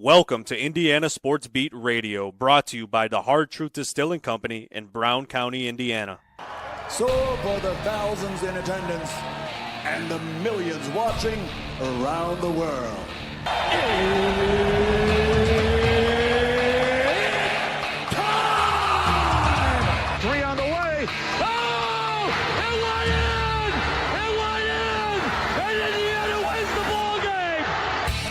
Welcome to Indiana Sports Beat Radio, brought to you by the Hard Truth Distilling Company in Brown County, Indiana. So for the thousands in attendance and the millions watching around the world, time! 3 on the way. Oh! It went in! It went in! And Indiana wins the ball game!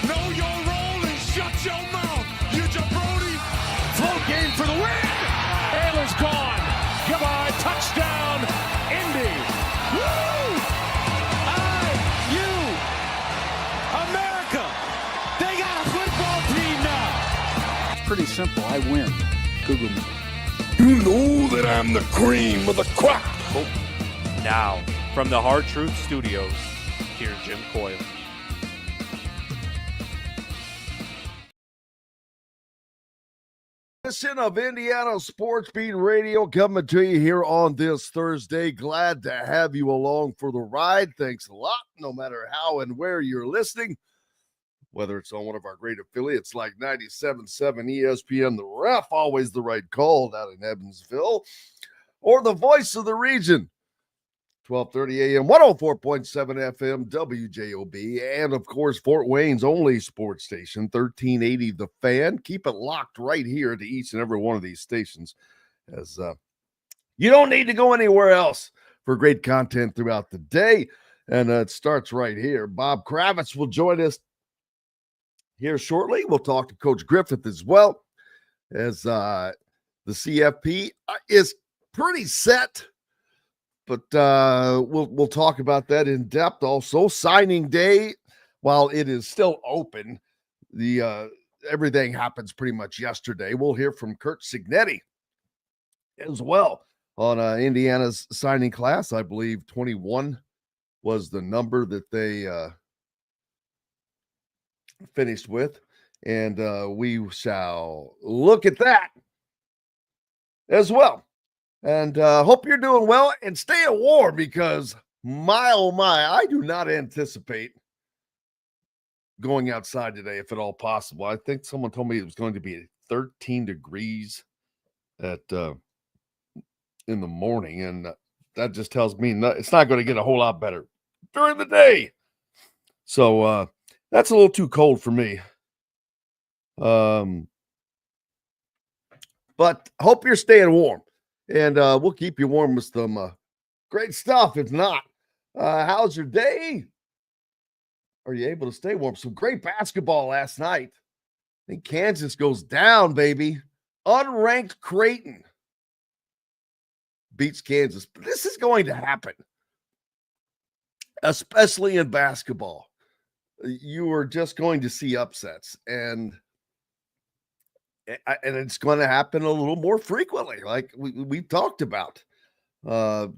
Know your role and shut your mouth, you jabroni! Float game for the win! Ayler's gone! Come on, touchdown, Indy! Woo! I-U! America! They got a football team now! Pretty simple. I win. Google me. You know that I'm the cream of the crop. Now, from the Hard Truth Studios, here's Jim Coyle. Edition of Indiana Sports Beat Radio coming to you here on this Thursday. Glad to have you along for the ride. Thanks a lot, no matter how and where you're listening, whether it's on one of our great affiliates like 97.7 ESPN, the Ref, always the right call down in Evansville, or the voice of the region, 12:30 a.m., 104.7 FM, WJOB, and, of course, Fort Wayne's only sports station, 1380 The Fan. Keep it locked right here to each and every one of these stations, as you don't need to go anywhere else for great content throughout the day, and it starts right here. Bob Kravitz will join us here shortly. We'll talk to Coach Griffith as well, as the CFP is pretty set. But we'll talk about that in depth. Also, signing day, while it is still open, the everything happens pretty much yesterday. We'll hear from Kurt Cignetti as well on Indiana's signing class. I believe 21 was the number that they finished with, and we shall look at that as well. And hope you're doing well and staying warm, because my, oh my, I do not anticipate going outside today if at all possible. I think someone told me it was going to be 13 degrees at in the morning, and that just tells me it's not going to get a whole lot better during the day. So that's a little too cold for me. But hope you're staying warm. And we'll keep you warm with some great stuff. If not, how's your day? Are you able to stay warm? Some great basketball last night. I think Kansas goes down, baby. Unranked Creighton beats Kansas. But this is going to happen, especially in basketball. You are just going to see upsets, and it's going to happen a little more frequently, like we've talked about.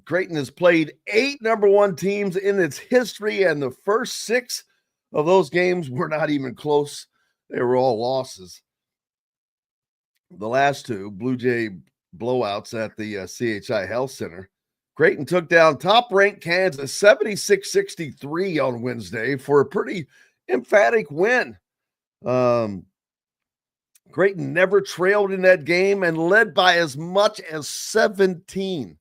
Creighton has played 8 number 1 teams in its history, and the first 6 of those games were not even close. They were all losses. The last 2, Blue Jay blowouts at the CHI Health Center. Creighton took down top-ranked Kansas 76-63 on Wednesday for a pretty emphatic win. Creighton never trailed in that game and led by as much as 17.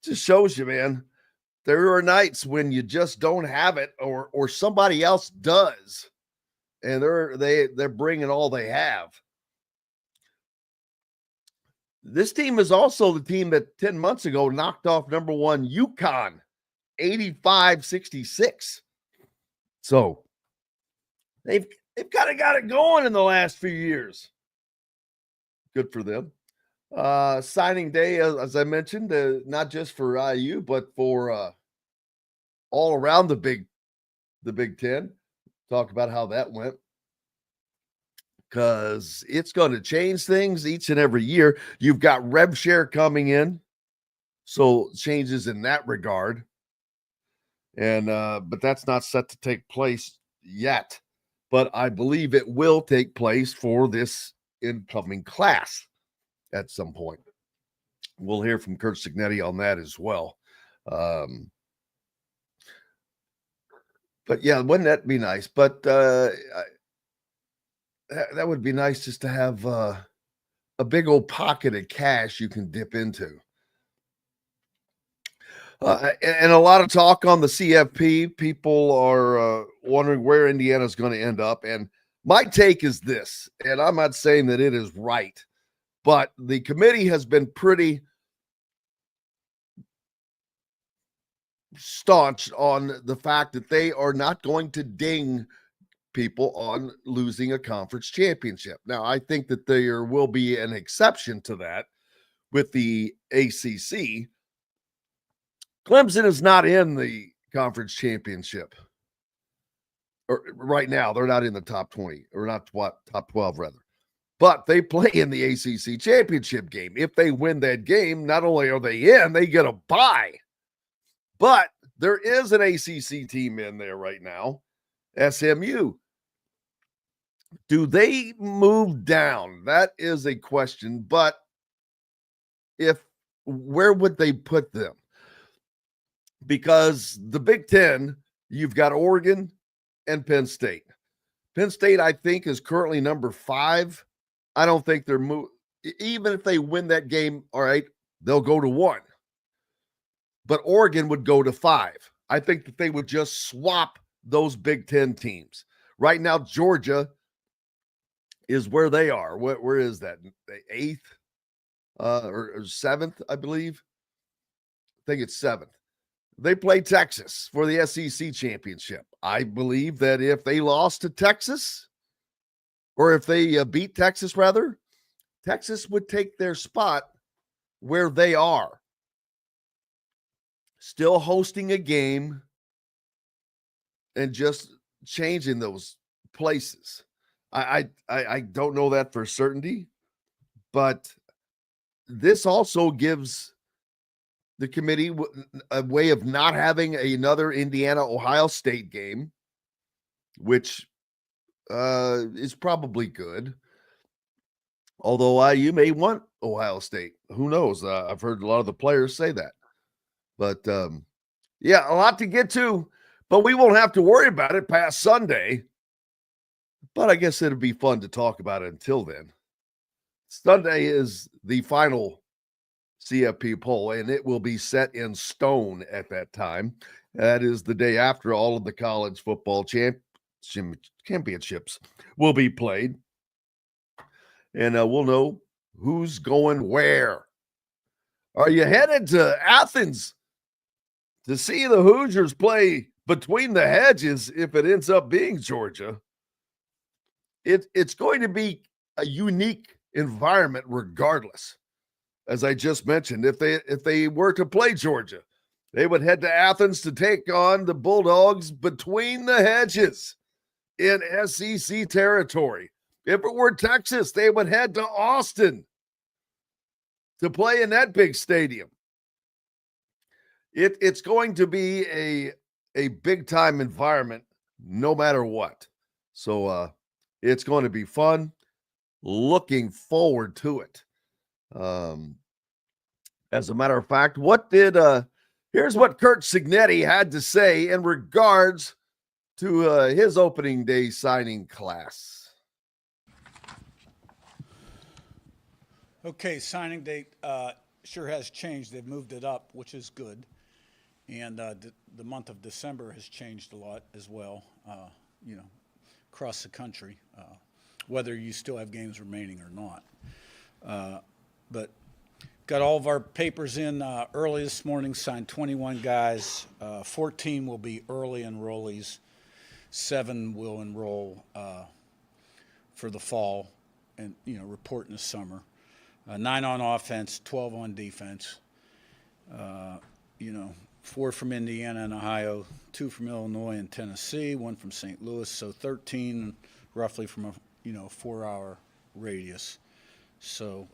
Just shows you, man, there are nights when you just don't have it, or somebody else does, and they're bringing all they have. This team is also the team that 10 months ago knocked off number 1 UConn 85-66. So they've kind of got it going in the last few years. Good for them. Signing day, as I mentioned, not just for IU, but for all around the Big Ten. Talk about how that went, because it's going to change things each and every year. You've got rev share coming in, so changes in that regard. And but that's not set to take place yet. But I believe it will take place for this incoming class at some point. We'll hear from Kurt Cignetti on that as well. But yeah, wouldn't that be nice? But that would be nice just to have a big old pocket of cash you can dip into. And a lot of talk on the CFP. People are wondering where Indiana's going to end up. And my take is this, and I'm not saying that it is right, but the committee has been pretty staunch on the fact that they are not going to ding people on losing a conference championship. Now, I think that there will be an exception to that with the ACC. Clemson is not in the conference championship. Or right now, they're not in the top 20, or not top 12 rather. But they play in the ACC championship game. If they win that game, not only are they in, they get a bye. But there is an ACC team in there right now, SMU. Do they move down? That is a question. But where would they put them? Because the Big Ten, you've got Oregon and Penn State. Penn State, I think, is currently number 5. I don't think they're even if they win that game, all right, they'll go to 1. But Oregon would go to 5. I think that they would just swap those Big Ten teams. Right now, Georgia is where they are. Where is that? The 8th or 7th, I believe. I think it's 7th. They play Texas for the SEC championship. I believe that if they lost to Texas, or if they beat Texas, rather, Texas would take their spot where they are. Still hosting a game and just changing those places. I don't know that for certainty, but this also gives the committee a way of not having another Indiana-Ohio State game, which is probably good. Although you may want Ohio State. Who knows? I've heard a lot of the players say that. But, yeah, a lot to get to. But we won't have to worry about it past Sunday. But I guess it'll be fun to talk about it until then. Sunday is the final CFP poll, and it will be set in stone at that time. That is the day after all of the college football championships will be played. And we'll know who's going where. Are you headed to Athens to see the Hoosiers play between the hedges if it ends up being Georgia? It's going to be a unique environment regardless. As I just mentioned, if they were to play Georgia, they would head to Athens to take on the Bulldogs between the hedges in SEC territory. If it were Texas, they would head to Austin to play in that big stadium. It's going to be a big-time environment no matter what. So it's going to be fun. Looking forward to it. As a matter of fact, here's what Kurt Cignetti had to say in regards to his opening day signing class. Okay, signing date sure has changed. They've moved it up, which is good. And the month of December has changed a lot as well, across the country, whether you still have games remaining or not. But got all of our papers in early this morning, signed 21 guys. 14 will be early enrollees. 7 will enroll for the fall and, report in the summer. 9 on offense, 12 on defense. 4 from Indiana and Ohio, 2 from Illinois and Tennessee, 1 from St. Louis. So 13 roughly from a 4-hour radius. So,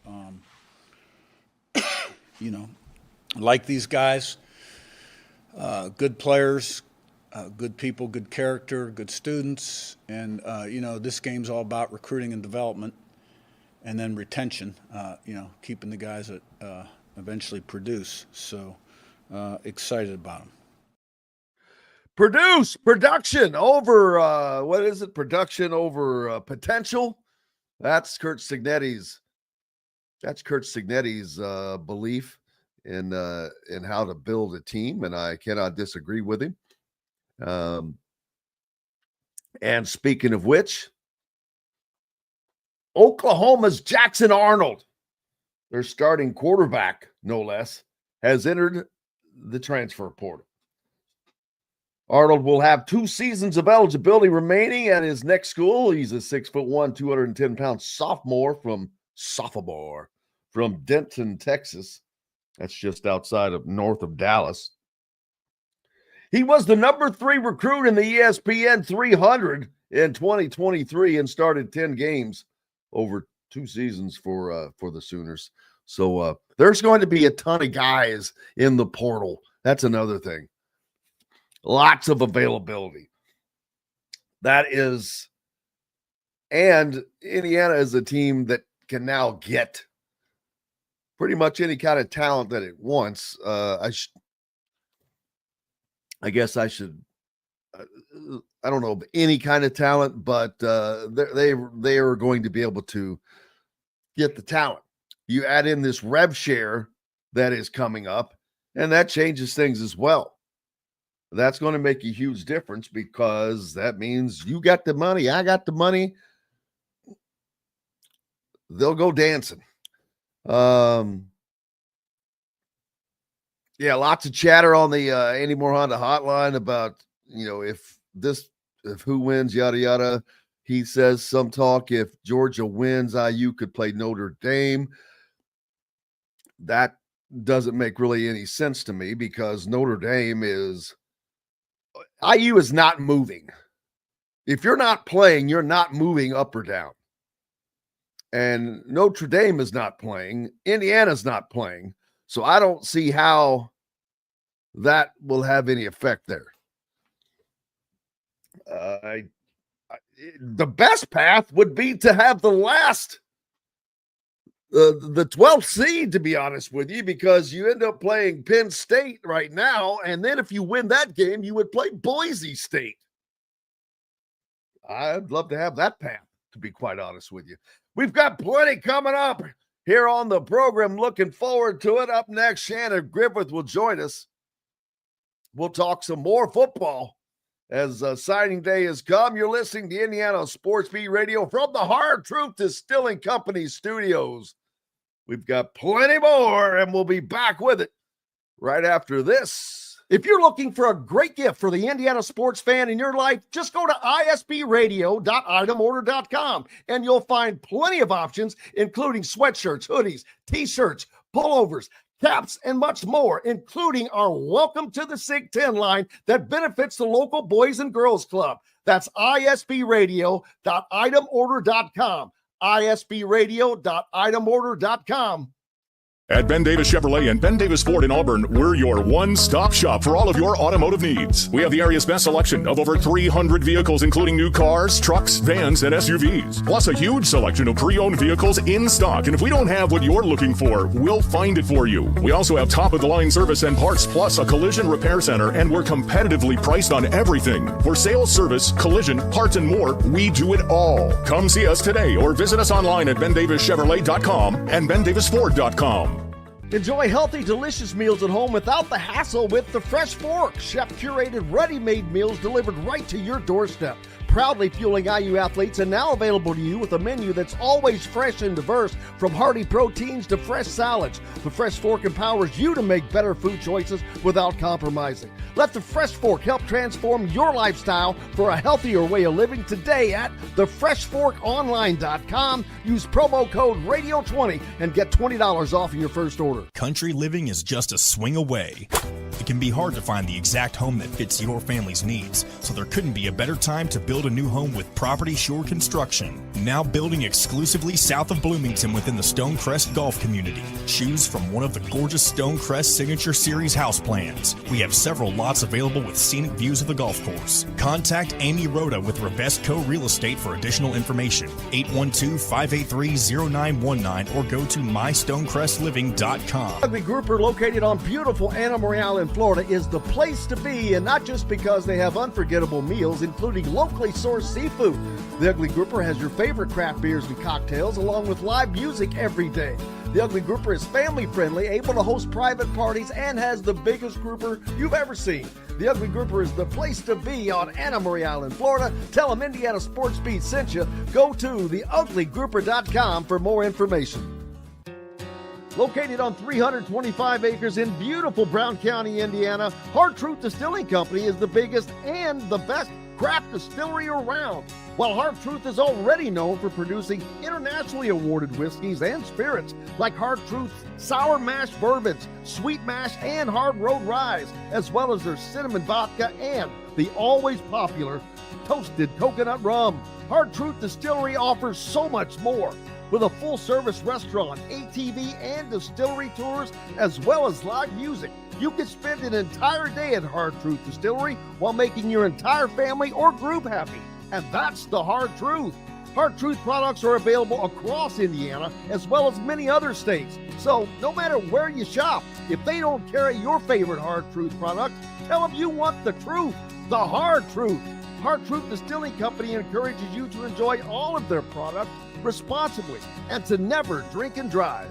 like these guys, good players, good people, good character, good students. And, this game's all about recruiting and development and then retention, keeping the guys that eventually produce. So excited about them. Production over, production over potential. That's Curt Cignetti's belief in how to build a team, and I cannot disagree with him. And speaking of which, Oklahoma's Jackson Arnold, their starting quarterback, no less, has entered the transfer portal. Arnold will have 2 seasons of eligibility remaining at his next school. He's a 6'1", 210-pound sophomore from Denton, Texas. That's just outside of north of Dallas. He was the number 3 recruit in the ESPN 300 in 2023 and started 10 games over 2 seasons for the Sooners. So there's going to be a ton of guys in the portal. That's another thing. Lots of availability. That is, and Indiana is a team that can now get pretty much any kind of talent that it wants. I guess I should. I don't know any kind of talent, but they are going to be able to get the talent. You add in this rev share that is coming up, and that changes things as well. That's going to make a huge difference because that means you got the money, I got the money. They'll go dancing. Yeah, lots of chatter on the Andy Moore Honda hotline about, if who wins, yada, yada. He says some talk, if Georgia wins, IU could play Notre Dame. That doesn't make really any sense to me because IU is not moving. If you're not playing, you're not moving up or down. And Notre Dame is not playing. Indiana's not playing. So I don't see how that will have any effect there. The best path would be to have the 12th seed, to be honest with you, because you end up playing Penn State right now, and then if you win that game, you would play Boise State. I'd love to have that path, to be quite honest with you. We've got plenty coming up here on the program. Looking forward to it. Up next, Shannon Griffith will join us. We'll talk some more football as signing day has come. You're listening to Indiana Sports Beat Radio from the Hard Truth Distilling Company studios. We've got plenty more, and we'll be back with it right after this. If you're looking for a great gift for the Indiana sports fan in your life, just go to isbradio.itemorder.com, and you'll find plenty of options, including sweatshirts, hoodies, t-shirts, pullovers, caps, and much more, including our Welcome to the Sig 10 line that benefits the local Boys and Girls Club. That's isbradio.itemorder.com. isbradio.itemorder.com. At Ben Davis Chevrolet and Ben Davis Ford in Auburn, we're your one-stop shop for all of your automotive needs. We have the area's best selection of over 300 vehicles, including new cars, trucks, vans, and SUVs. Plus a huge selection of pre-owned vehicles in stock. And if we don't have what you're looking for, we'll find it for you. We also have top-of-the-line service and parts, plus a collision repair center, and we're competitively priced on everything. For sales, service, collision, parts, and more, we do it all. Come see us today or visit us online at bendavischevrolet.com and bendavisford.com. Enjoy healthy, delicious meals at home without the hassle with the Fresh Fork. Chef-curated, ready-made meals delivered right to your doorstep. Proudly fueling IU athletes and now available to you with a menu that's always fresh and diverse, from hearty proteins to fresh salads. The Fresh Fork empowers you to make better food choices without compromising. Let the Fresh Fork help transform your lifestyle for a healthier way of living today at thefreshforkonline.com. Use promo code RADIO20 and get $20 off your first order. Country living is just a swing away. It can be hard to find the exact home that fits your family's needs, so there couldn't be a better time to build a new home with Property Shore Construction. Now building exclusively south of Bloomington within the Stonecrest Golf community. Choose from one of the gorgeous Stonecrest Signature Series house plans. We have several lots available with scenic views of the golf course. Contact Amy Rhoda with Revesco Real Estate for additional information. 812-583-0919 or go to mystonecrestliving.com. Rugby Grouper, located on beautiful Anna Morale in Florida, is the place to be, and not just because they have unforgettable meals, including locally sourced seafood. The Ugly Grouper has your favorite craft beers and cocktails along with live music every day. The Ugly Grouper is family-friendly, able to host private parties, and has the biggest grouper you've ever seen. The Ugly Grouper is the place to be on Anna Marie Island, Florida. Tell them Indiana Sports Beat sent you. Go to theuglygrouper.com for more information. Located on 325 acres in beautiful Brown County, Indiana, Hard Truth Distilling Company is the biggest and the best craft distillery around. While Hard Truth is already known for producing internationally awarded whiskeys and spirits like Hard Truth's sour mash bourbons, sweet mash, and hard road ryes, as well as their cinnamon vodka and the always popular toasted coconut rum. Hard Truth Distillery offers so much more. With a full-service restaurant, ATV, and distillery tours, as well as live music, you can spend an entire day at Hard Truth Distillery while making your entire family or group happy. And that's the Hard Truth. Hard Truth products are available across Indiana, as well as many other states. So no matter where you shop, if they don't carry your favorite Hard Truth product, tell them you want the truth, the Hard Truth. Hard Truth Distilling Company encourages you to enjoy all of their products responsibly and to never drink and drive.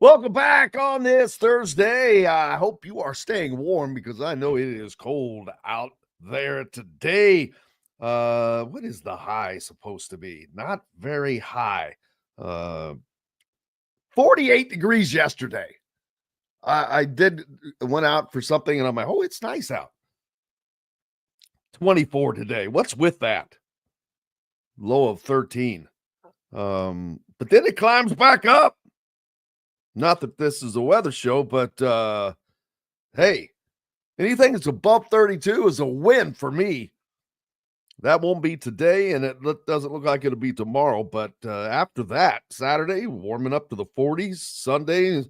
Welcome back on this Thursday. I hope you are staying warm because I know it is cold out there today. What is the high supposed to be? Not very high. 48 degrees yesterday. I went out for something and I'm like, oh, it's nice out. 24 today. What's with that? Low of 13. But then it climbs back up. Not that this is a weather show, but hey, anything that's above 32 is a win for me. That won't be today, and it doesn't look like it'll be tomorrow. But after that, Saturday, warming up to the 40s. Sunday,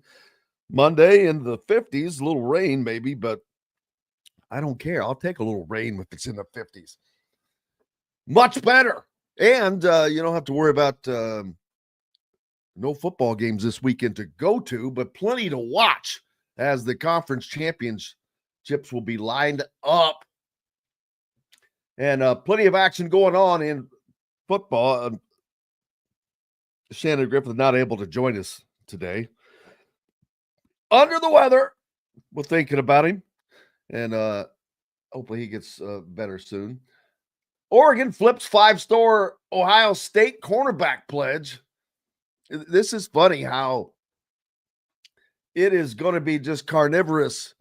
Monday, in the 50s. A little rain maybe, but I don't care. I'll take a little rain if it's in the 50s. Much better. And you don't have to worry about no football games this weekend to go to, but plenty to watch as the conference championships will be lined up. And plenty of action going on in football. Shannon Griffith not able to join us today. Under the weather. We're thinking about him. And hopefully he gets better soon. Oregon flips 5-star Ohio State cornerback pledge. This is funny how it is going to be just carnivorous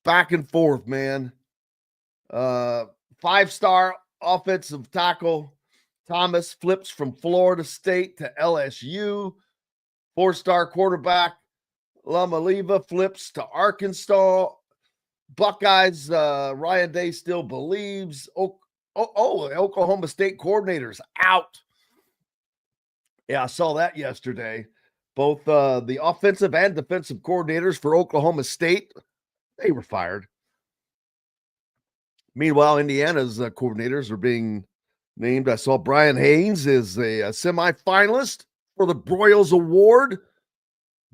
back and forth, man. 5-star offensive tackle Thomas flips from Florida State to LSU. 4-star quarterback Lamaliva flips to Arkansas. Buckeyes, Ryan Day still believes. Oklahoma State coordinator's out. Yeah, I saw that yesterday. Both the offensive and defensive coordinators for Oklahoma State, they were fired. Meanwhile, Indiana's coordinators are being named. I saw Brian Haynes is a semifinalist for the Broyles Award.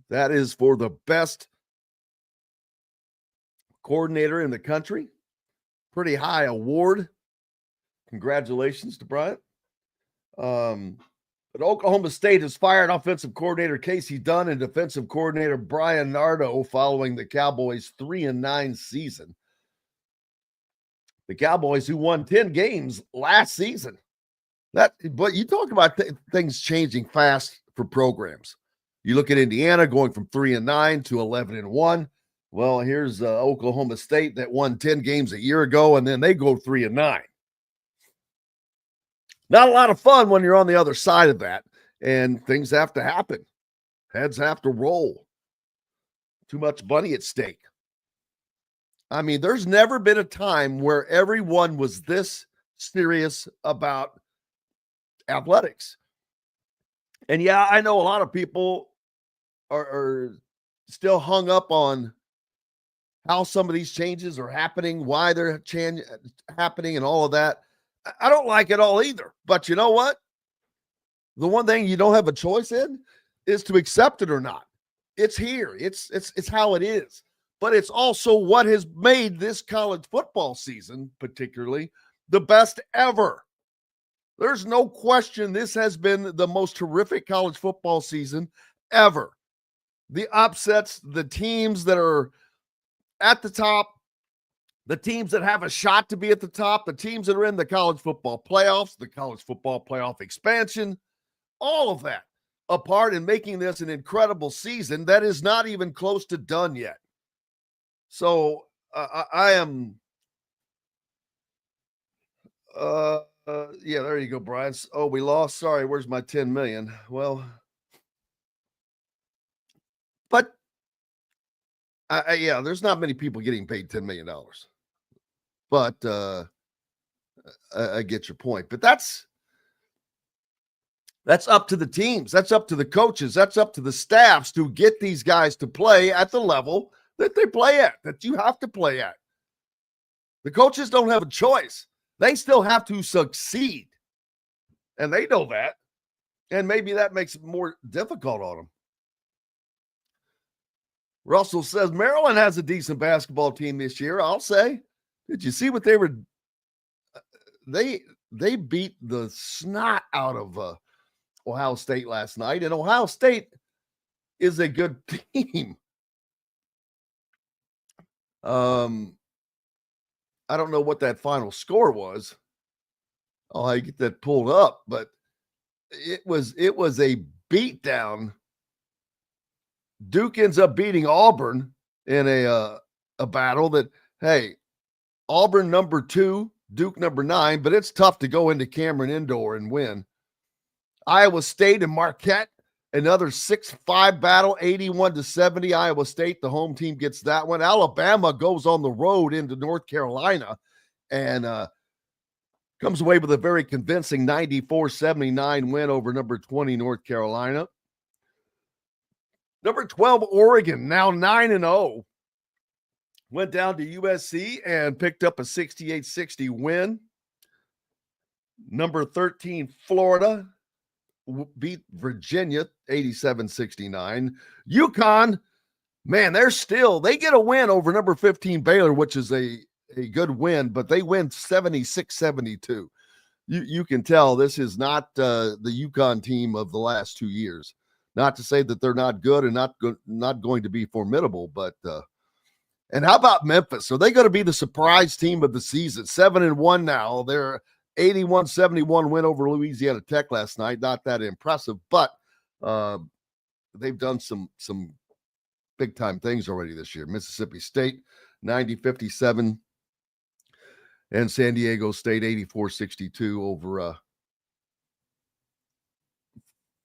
That is for the best coordinator in the country. Pretty high award. Congratulations to Brian. But Oklahoma State has fired offensive coordinator Casey Dunn and defensive coordinator Brian Nardo following the Cowboys' 3-9 season. The Cowboys who won 10 games last season. But you talk about things changing fast for programs. You look at Indiana going from 3-9 to 11-1. Well, here's Oklahoma State that won 10 games a year ago, and then they go 3-9. Not a lot of fun when you're on the other side of that, and things have to happen. Heads have to roll. Too much money at stake. I mean, there's never been a time where everyone was this serious about athletics. And yeah, I know a lot of people are still hung up on how some of these changes are happening, why they're happening, and all of that. I don't like it all either. But you know what? The one thing you don't have a choice in is to accept it or not. It's here. It's how it is. But it's also what has made this college football season particularly the best ever. There's no question this has been the most terrific college football season ever. The upsets, the teams that are at the top, the teams that have a shot to be at the top, the teams that are in the college football playoffs, the college football playoff expansion, all of that a part in making this an incredible season that is not even close to done yet. So I am, yeah, there you go, Brian. Oh, we lost. Sorry, where's my 10 million? Well, but yeah, there's not many people getting paid $10 million. But I get your point. But that's up to the teams. That's up to the coaches. That's up to the staffs to get these guys to play at the level that they play at, that you have to play at. The coaches don't have a choice. They still have to succeed. And they know that. And maybe that makes it more difficult on them. Russell says Maryland has a decent basketball team this year. I'll say, did you see what they were? They beat the snot out of Ohio State last night, and Ohio State is a good team. I don't know what that final score was. I get that pulled up, but it was a beatdown. Duke ends up beating Auburn in a battle that, hey, Auburn number 2, Duke number 9, but it's tough to go into Cameron Indoor and win. Iowa State and Marquette, another 6-5 battle, 81-70. Iowa State, the home team, gets that one. Alabama goes on the road into North Carolina and comes away with a very convincing 94-79 win over number 20 North Carolina. Number 12 Oregon, now 9-0, went down to USC and picked up a 68-60 win. Number 13 Florida beat Virginia 87-69. UConn, man, they get a win over number 15 Baylor, which is a good win, but they win 76-72. You can tell this is not the UConn team of the last 2 years. Not to say that they're not good and not going to be formidable, but and how about Memphis? Are they going to be the surprise team of the season? 7-1 now. They're 81-71 win over Louisiana Tech last night. Not that impressive, but they've done some big time things already this year. Mississippi State 90-57 and San Diego State 84-62 over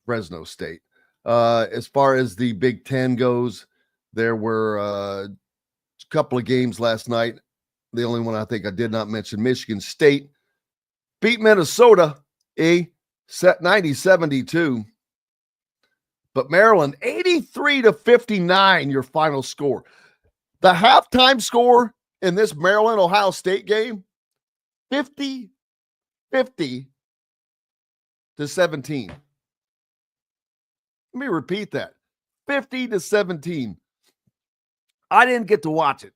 Fresno State. As far as the Big Ten goes, there were a couple of games last night. The only one I think I did not mention, Michigan State beat Minnesota, set 90-72. But Maryland, 83-59, your final score. The halftime score in this Maryland-Ohio State game, 50-17. Let me repeat that. 50-17. I didn't get to watch it,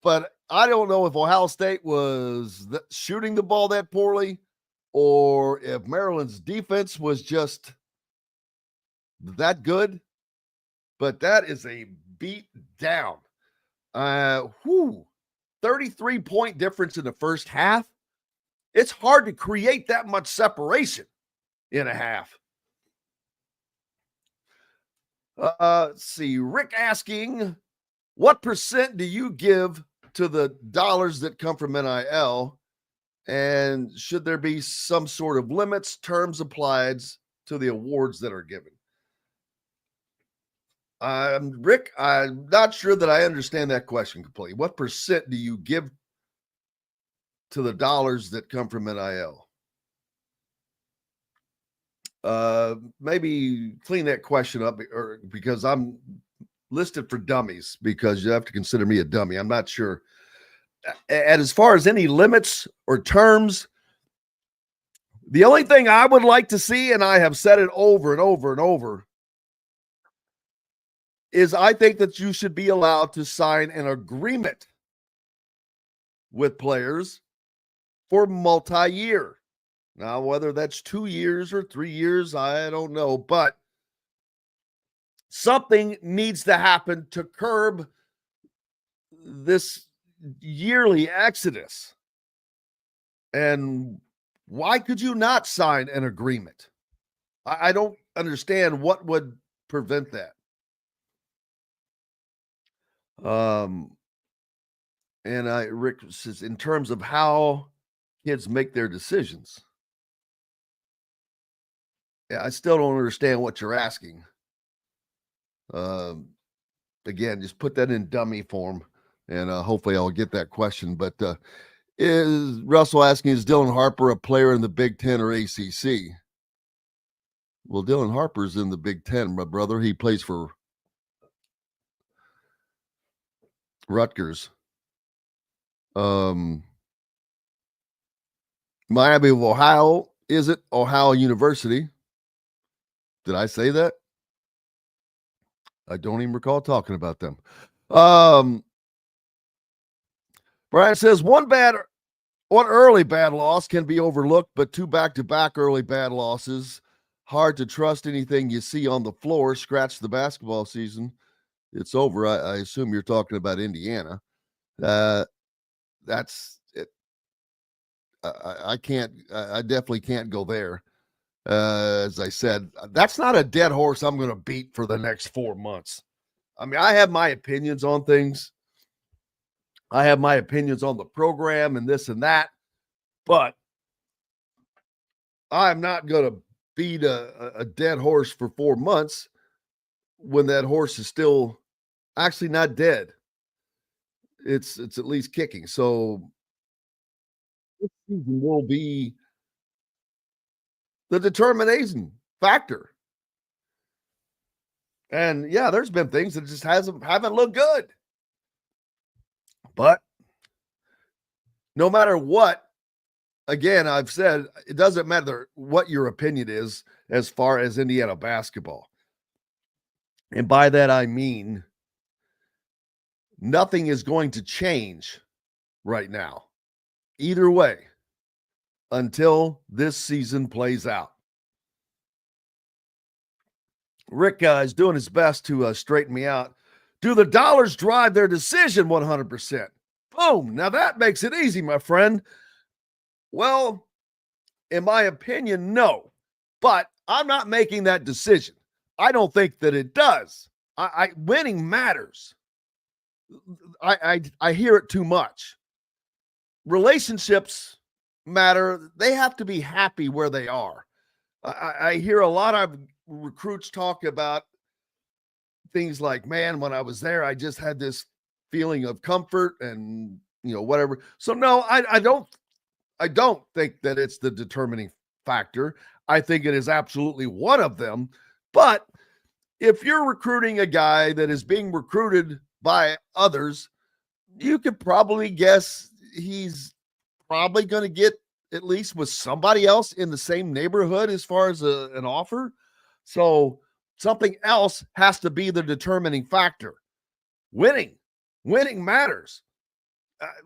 but I don't know if Ohio State was shooting the ball that poorly or if Maryland's defense was just that good, but that is a beat down. 33-point difference in the first half. It's hard to create that much separation in a half. Let's see. Rick asking, what % do you give to the dollars that come from NIL? And should there be some sort of limits, terms applied to the awards that are given? Rick, I'm not sure that I understand that question completely. What % do you give to the dollars that come from NIL? Maybe clean that question up, or because I'm listed for dummies, because you have to consider me a dummy. I'm not sure. And as far as any limits or terms, the only thing I would like to see, and I have said it over and over and over, is I think that you should be allowed to sign an agreement with players for multi-year. Now, whether that's 2 years or 3 years, I don't know, but something needs to happen to curb this yearly exodus. And why could you not sign an agreement? I don't understand what would prevent that. And Rick says, in terms of how kids make their decisions. Yeah, I still don't understand what you're asking. Again, just put that in dummy form, and hopefully I'll get that question. But is Russell asking, is Dylan Harper a player in the Big Ten or ACC? Well, Dylan Harper's in the Big Ten, my brother. He plays for Rutgers. Miami of Ohio, is it Ohio University? Did I say that? I don't even recall talking about them. Brian says one early bad loss can be overlooked, but 2 back-to-back early bad losses, hard to trust anything you see on the floor. Scratch the basketball season. It's over. I assume you're talking about Indiana. That's it. I definitely can't go there. As I said, that's not a dead horse I'm going to beat for the next 4 months. I mean, I have my opinions on things. I have my opinions on the program and this and that, but I'm not going to beat a dead horse for 4 months when that horse is still actually not dead. It's at least kicking. So this season will be the determination factor. And yeah, there's been things that just haven't looked good. But no matter what, again, I've said it doesn't matter what your opinion is as far as Indiana basketball. And by that, I mean nothing is going to change right now, either way, until this season plays out. Rick is doing his best to straighten me out. Do the dollars drive their decision 100%? Boom. Now that makes it easy, my friend. Well, in my opinion, no. But I'm not making that decision. I don't think that it does. Winning matters. I hear it too much. Relationships matter. They have to be happy where they are. I hear a lot of recruits talk about things like, man, when I was there, I just had this feeling of comfort and, whatever. So no, I don't think that it's the determining factor. I think it is absolutely one of them. But if you're recruiting a guy that is being recruited by others, you could probably guess he's probably going to get at least with somebody else in the same neighborhood as far as an offer. So something else has to be the determining factor. Winning matters.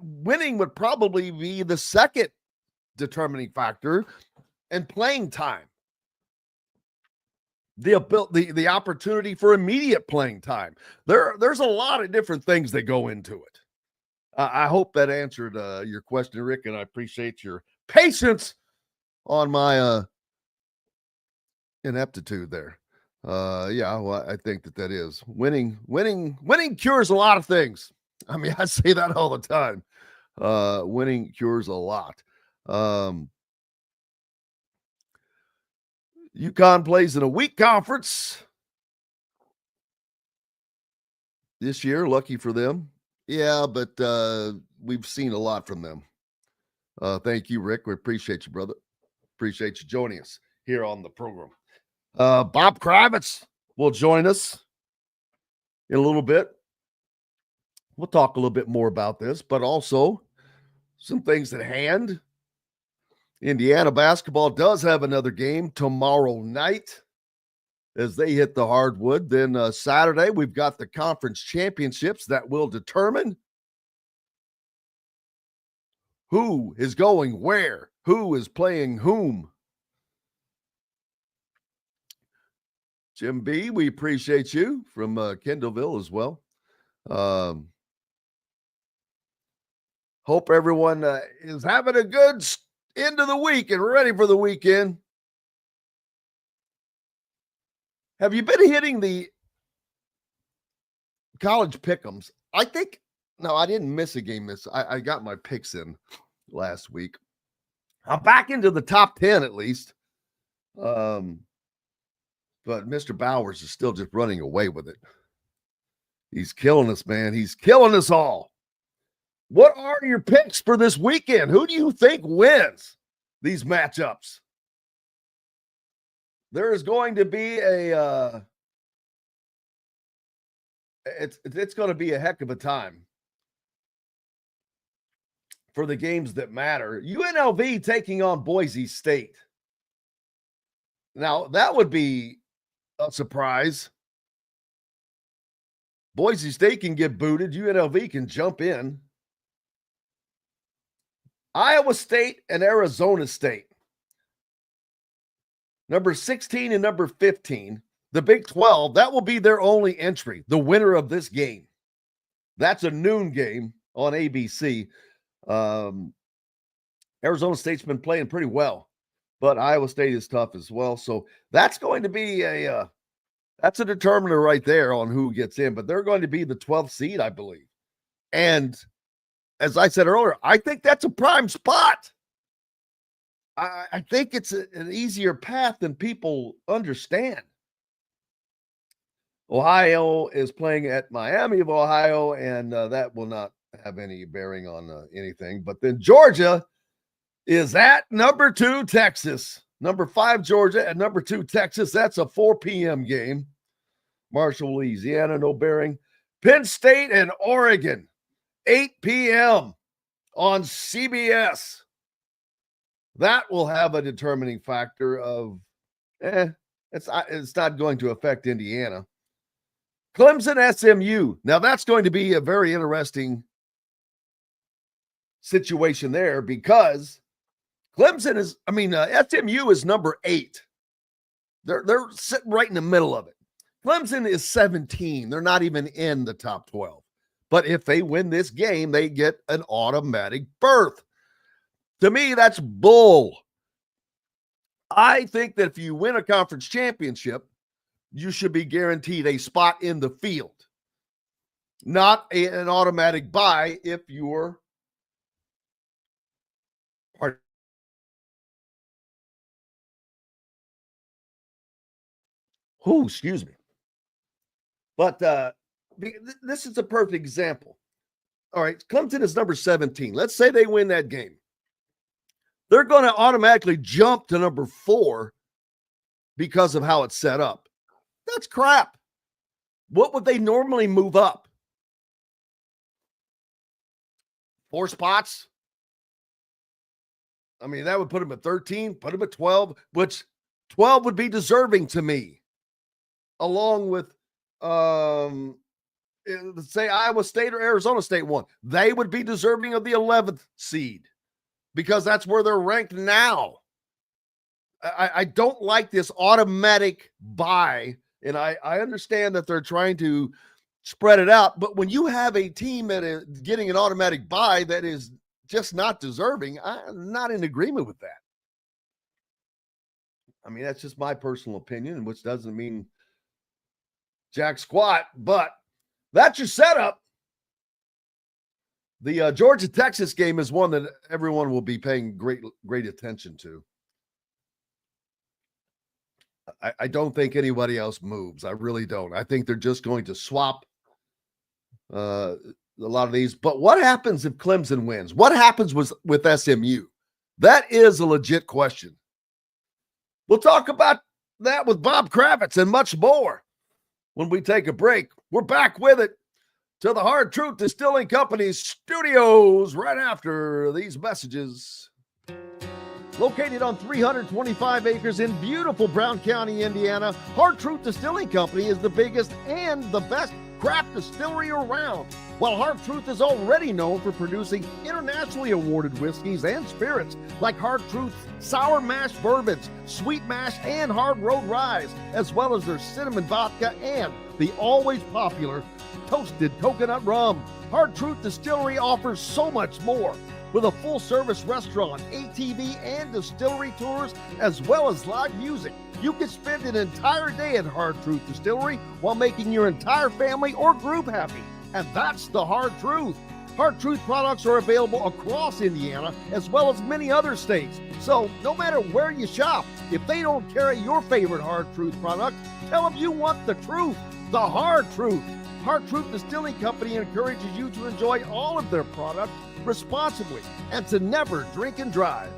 Winning would probably be the second determining factor, and playing time. The opportunity for immediate playing time. There's a lot of different things that go into it. I hope that answered your question, Rick, and I appreciate your patience on my ineptitude there. Well, I think that is winning cures a lot of things. I mean, I say that all the time. Winning cures a lot. UConn plays in a weak conference this year. Lucky for them. Yeah, but we've seen a lot from them. Thank you, Rick. We appreciate you, brother. Appreciate you joining us here on the program. Bob Kravitz will join us in a little bit. We'll talk a little bit more about this, but also some things at hand. Indiana basketball does have another game tomorrow night as they hit the hardwood. Then Saturday, we've got the conference championships that will determine Who is going where? Who is playing whom? Jim B., we appreciate you from Kendallville as well. Hope everyone is having a good end of the week and ready for the weekend. Have you been hitting the college pick'ems? I didn't miss a game. I got my picks in last week. I'm back into the top 10 at least. But Mr. Bowers is still just running away with it. He's killing us, man. He's killing us all. What are your picks for this weekend? Who do you think wins these matchups? There is going to be it's going to be a heck of a time for the games that matter. UNLV taking on Boise State. Now, that would be a surprise. Boise State can get booted. UNLV can jump in. Iowa State and Arizona State. Number 16 and number 15. The Big 12, that will be their only entry, the winner of this game. That's a noon game on ABC. Arizona State's been playing pretty well, but Iowa State is tough as well. So that's going to be that's a determiner right there on who gets in, but they're going to be the 12th seed, I believe. And as I said earlier, I think that's a prime spot. I think it's an easier path than people understand. Ohio is playing at Miami of Ohio, and that will not have any bearing on anything. But then Georgia is at number 2, Texas. Number 5, Georgia, and number 2, Texas. That's a 4 p.m. game. Marshall, Louisiana, no bearing. Penn State and Oregon, 8 p.m. on CBS. That will have a determining factor of, it's not going to affect Indiana. Clemson, SMU. Now, that's going to be a very interesting situation there because SMU is number 8. They're sitting right in the middle of it. Clemson is 17. They're not even in the top 12. But if they win this game, they get an automatic berth. To me, that's bull. I think that if you win a conference championship, you should be guaranteed a spot in the field, not an automatic bye if you're excuse me. But this is a perfect example. All right, Clemson is number 17. Let's say they win that game. They're going to automatically jump to number 4 because of how it's set up. That's crap. What would they normally move up? 4 spots? I mean, that would put them at 13, put them at 12, which 12 would be deserving to me. Along with, say, Iowa State or Arizona State won. They would be deserving of the 11th seed because that's where they're ranked now. I don't like this automatic bye. And I understand that they're trying to spread it out, but when you have a team that is getting an automatic bye that is just not deserving, I'm not in agreement with that. I mean, that's just my personal opinion, which doesn't mean jack squat, but that's your setup. The Georgia-Texas game is one that everyone will be paying great attention to. I don't think anybody else moves. I really don't. I think they're just going to swap a lot of these. But what happens if Clemson wins? What happens with SMU? That is a legit question. We'll talk about that with Bob Kravitz and much more when we take a break. We're back with it to the Hard Truth Distilling Company studios right after these messages. Located on 325 acres in beautiful Brown County, Indiana, Hard Truth Distilling Company is the biggest and the best craft distillery around. While Hard Truth is already known for producing internationally awarded whiskeys and spirits like Hard Truth's sour mash bourbons, sweet mash, and hard road ryes, as well as their cinnamon vodka and the always popular toasted coconut rum. Hard Truth Distillery offers so much more. With a full-service restaurant, ATV, and distillery tours, as well as live music, you can spend an entire day at Hard Truth Distillery while making your entire family or group happy. And that's the Hard Truth. Hard Truth products are available across Indiana, as well as many other states. So no matter where you shop, if they don't carry your favorite Hard Truth product, tell them you want the truth, the Hard Truth. Hard Truth Distilling Company encourages you to enjoy all of their products responsibly and to never drink and drive.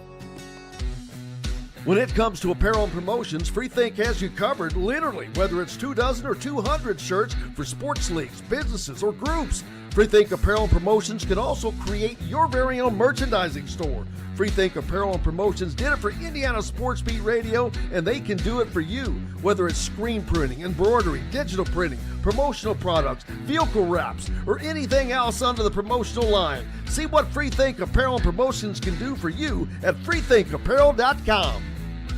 When it comes to apparel and promotions, Freethink has you covered, literally, whether it's 24 or 200 shirts for sports leagues, businesses, or groups. Freethink Apparel and Promotions can also create your very own merchandising store. Freethink Apparel and Promotions did it for Indiana Sports Beat Radio, and they can do it for you. Whether it's screen printing, embroidery, digital printing, promotional products, vehicle wraps, or anything else under the promotional line. See what Freethink Apparel and Promotions can do for you at freethinkapparel.com.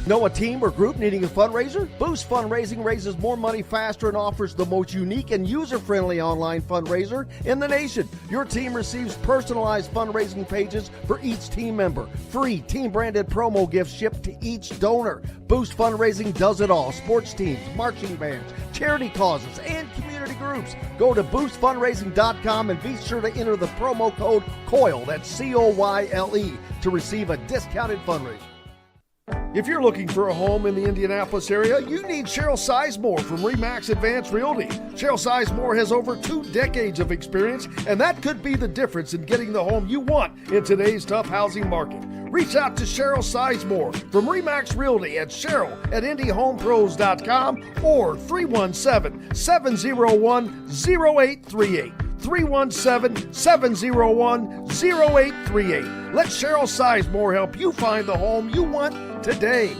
Know a team or group needing a fundraiser? Boost Fundraising raises more money faster and offers the most unique and user-friendly online fundraiser in the nation. Your team receives personalized fundraising pages for each team member. Free team-branded promo gifts shipped to each donor. Boost Fundraising does it all. Sports teams, marching bands, charity causes, and community groups. Go to boostfundraising.com and be sure to enter the promo code COYLE, that's C-O-Y-L-E, to receive a discounted fundraiser. If you're looking for a home in the Indianapolis area, you need Cheryl Sizemore from RE/MAX Advanced Realty. Cheryl Sizemore has over 2 decades of experience, and that could be the difference in getting the home you want in today's tough housing market. Reach out to Cheryl Sizemore from RE/MAX Realty at cheryl@IndyHomePros.com or 317-701-0838. 317-701-0838. Let Cheryl Sizemore help you find the home you want today.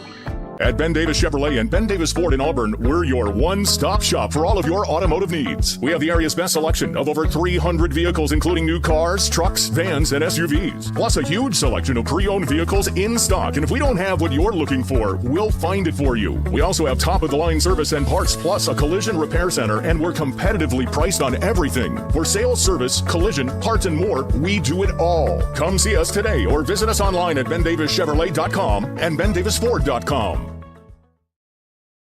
At Ben Davis Chevrolet and Ben Davis Ford in Auburn, we're your one-stop shop for all of your automotive needs. We have the area's best selection of over 300 vehicles, including new cars, trucks, vans, and SUVs. Plus a huge selection of pre-owned vehicles in stock. And if we don't have what you're looking for, we'll find it for you. We also have top-of-the-line service and parts, plus a collision repair center, and we're competitively priced on everything. For sales, service, collision, parts, and more, we do it all. Come see us today or visit us online at BenDavisChevrolet.com and BenDavisFord.com.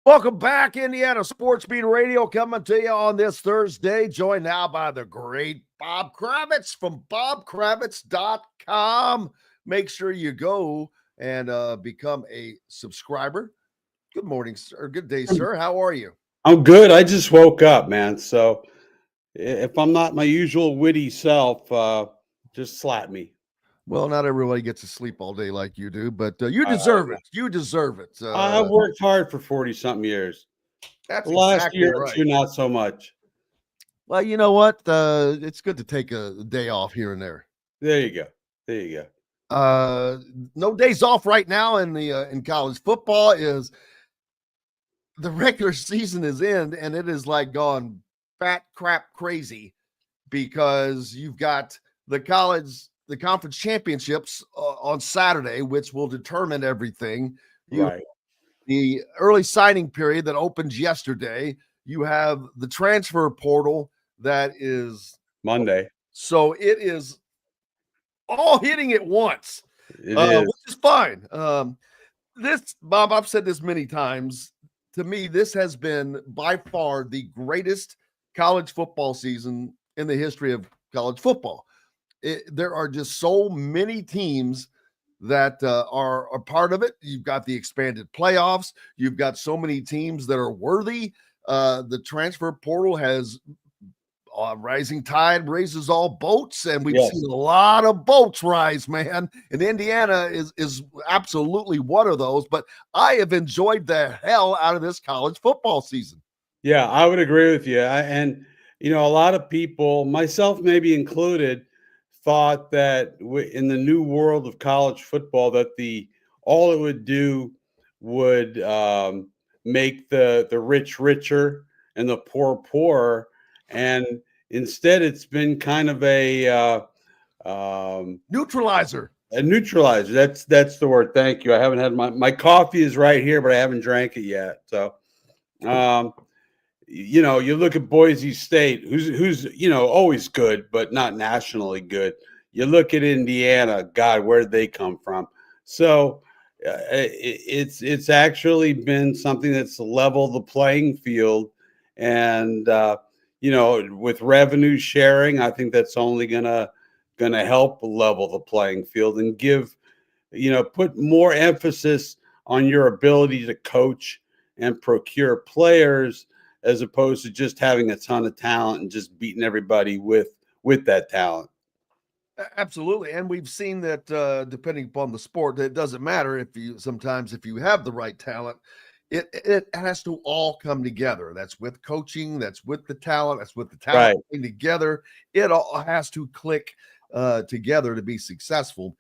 Welcome back, Indiana Sports Beat Radio, coming to you on this Thursday, joined now by the great Bob Kravitz from BobKravitz.com. Make sure you go and become a subscriber. Good morning, sir. Good day, sir. How are you? I'm good. I just woke up, man. So if I'm not my usual witty self, just slap me. Well, not everybody gets to sleep all day like you do, but you deserve it. You deserve it. I've worked hard for 40-something years. That's Last exactly year right. or two, not so much. Well, you know what? It's good to take a day off here and there. There you go. There you go. No days off right now in college football. Is the regular season is in, and it is like gone fat crap crazy because you've got the conference championships on Saturday, which will determine everything. Right. The early signing period that opens yesterday. You have the transfer portal that is Monday. So it is all hitting at once, It is. which is fine. This, Bob, I've said this many times. To me, this has been by far the greatest college football season in the history of college football. There are just so many teams that are a part of it. You've got the expanded playoffs. You've got so many teams that are worthy. The transfer portal has rising tide raises all boats, and we've seen a lot of boats rise, man. And Indiana is absolutely one of those. But I have enjoyed the hell out of this college football season. Yeah, I would agree with you. And, you know, a lot of people, myself maybe included, thought that in the new world of college football that all it would do would make the rich richer and the poor poorer. and instead it's been kind of a Neutralizer. a neutralizer. That's the word. Thank you. I haven't had my coffee is right here, but I haven't drank it yet. So, you look at Boise State, who's always good, but not nationally good. You look at Indiana, God, where did they come from? So it's actually been something that's leveled the playing field, and with revenue sharing, I think that's only gonna help level the playing field and put more emphasis on your ability to coach and procure players, as opposed to just having a ton of talent and just beating everybody with that talent. Absolutely. And we've seen that depending upon the sport, it doesn't matter if you have the right talent, it has to all come together. That's with coaching, that's with the talent, that's with the talent coming together. It all has to click together to be successful.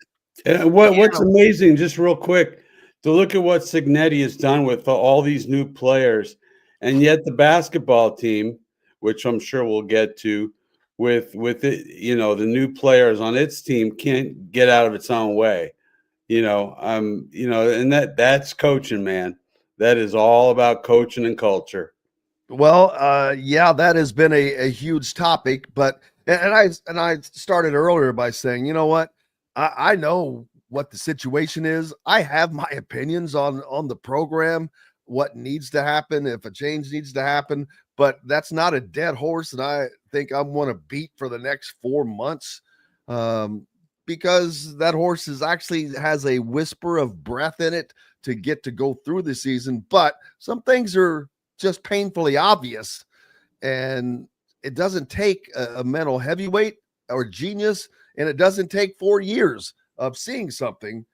And what's amazing, just real quick, to look at what Cignetti has done with all these new players, and yet the basketball team, which I'm sure we'll get to, with it, the new players on its team can't get out of its own way, and that's coaching, man. That is all about coaching and culture. Well, that has been a huge topic, but I started earlier by saying, you know what, I know what the situation is. I have my opinions on the program, what needs to happen, if a change needs to happen, but that's not a dead horse that I think I want to beat for the next 4 months, because that horse has a whisper of breath in it to get to go through the season, but some things are just painfully obvious, and it doesn't take a mental heavyweight or genius, and it doesn't take 4 years of seeing something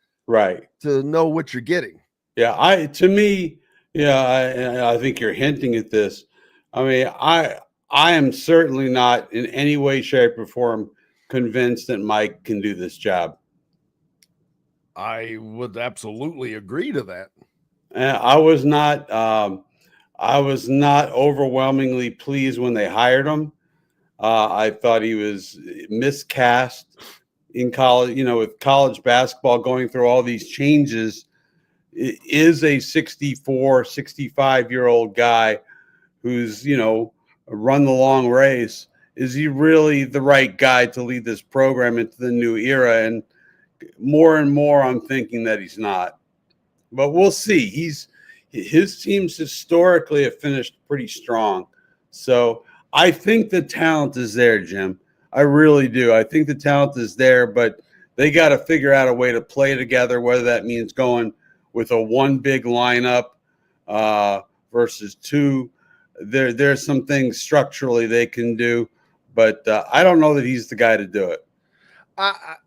to know what you're getting. I think you're hinting at this. I mean, I am certainly not in any way, shape, or form convinced that Mike can do this job. I would absolutely agree to that. I was not overwhelmingly pleased when they hired him. I thought he was miscast in college, with college basketball going through all these changes. It is a 64, 65-year-old guy who's, run the long race. Is he really the right guy to lead this program into the new era? And more I'm thinking that he's not. But we'll see. His teams historically have finished pretty strong. So I think the talent is there, Jim. I really do. I think the talent is there, but they got to figure out a way to play together, whether that means going with a one big lineup versus two. There's some things structurally they can do, but I don't know that he's the guy to do it.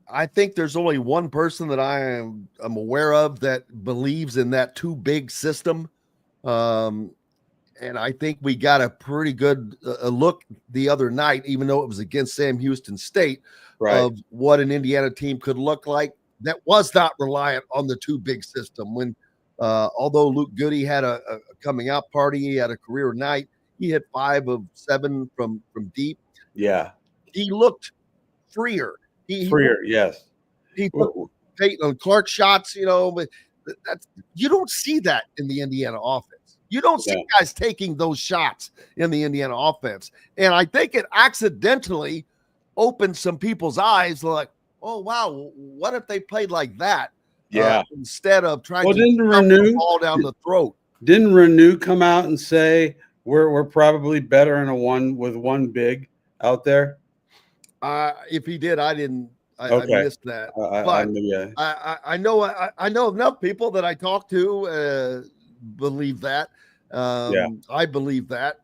I think there's only one person that I'm aware of that believes in that too big system. And I think we got a pretty good look the other night, even though it was against Sam Houston State, of what an Indiana team could look like that was not reliant on the too big system. When although Luke Goody had a coming out party, he had a career night, he hit 5 of 7 from deep. Yeah. He looked freer. Yes. He took Peyton Clark shots, but you don't see that in the Indiana offense. You don't see guys taking those shots in the Indiana offense. And I think it accidentally opened some people's eyes like, oh, wow, what if they played like that? Yeah. Instead of trying to the ball down the throat. Didn't Renew come out and say we're probably better in one big out there? If he did, I didn't. I missed that. I know enough people that I talk to believe that. I believe that.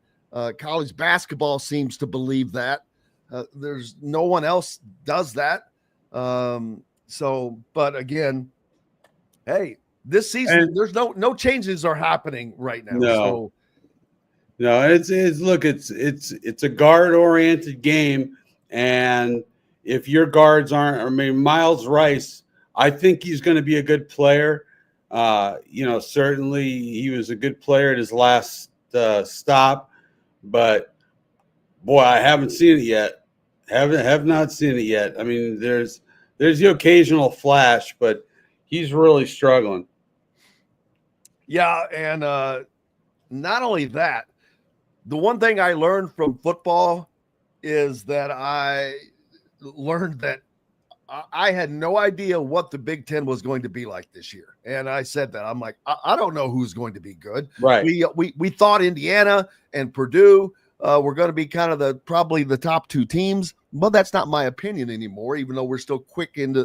College basketball seems to believe that. There's no one else does that. But again, hey, this season there's no changes are happening right now. It's a guard oriented game. And if your guards aren't, Miles Rice, I think he's going to be a good player. Certainly he was a good player at his last stop, but Boy, I haven't seen it yet. Have not seen it yet. I mean, there's the occasional flash, but he's really struggling. Yeah, and not only that, the one thing I learned from football is that I learned that I had no idea what the Big Ten was going to be like this year. And I said that. I'm like, I don't know who's going to be good. Right. We thought Indiana and Purdue were going to be kind of probably the top two teams. Well, that's not my opinion anymore, even though we're still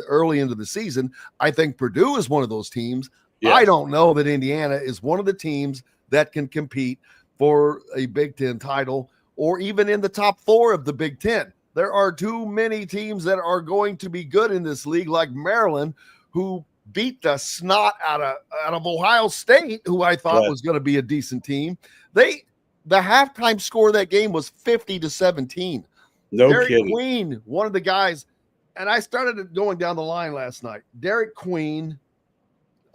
early into the season. I think Purdue is one of those teams. Yes. I don't know that Indiana is one of the teams that can compete for a Big Ten title or even in the top 4 of the Big Ten. There are too many teams that are going to be good in this league, like Maryland, who beat the snot out of Ohio State, who I thought was going to be a decent team. The halftime score of that game was 50-17. No Derek kidding. Queen, one of the guys, and I started going down the line last night. Derek Queen,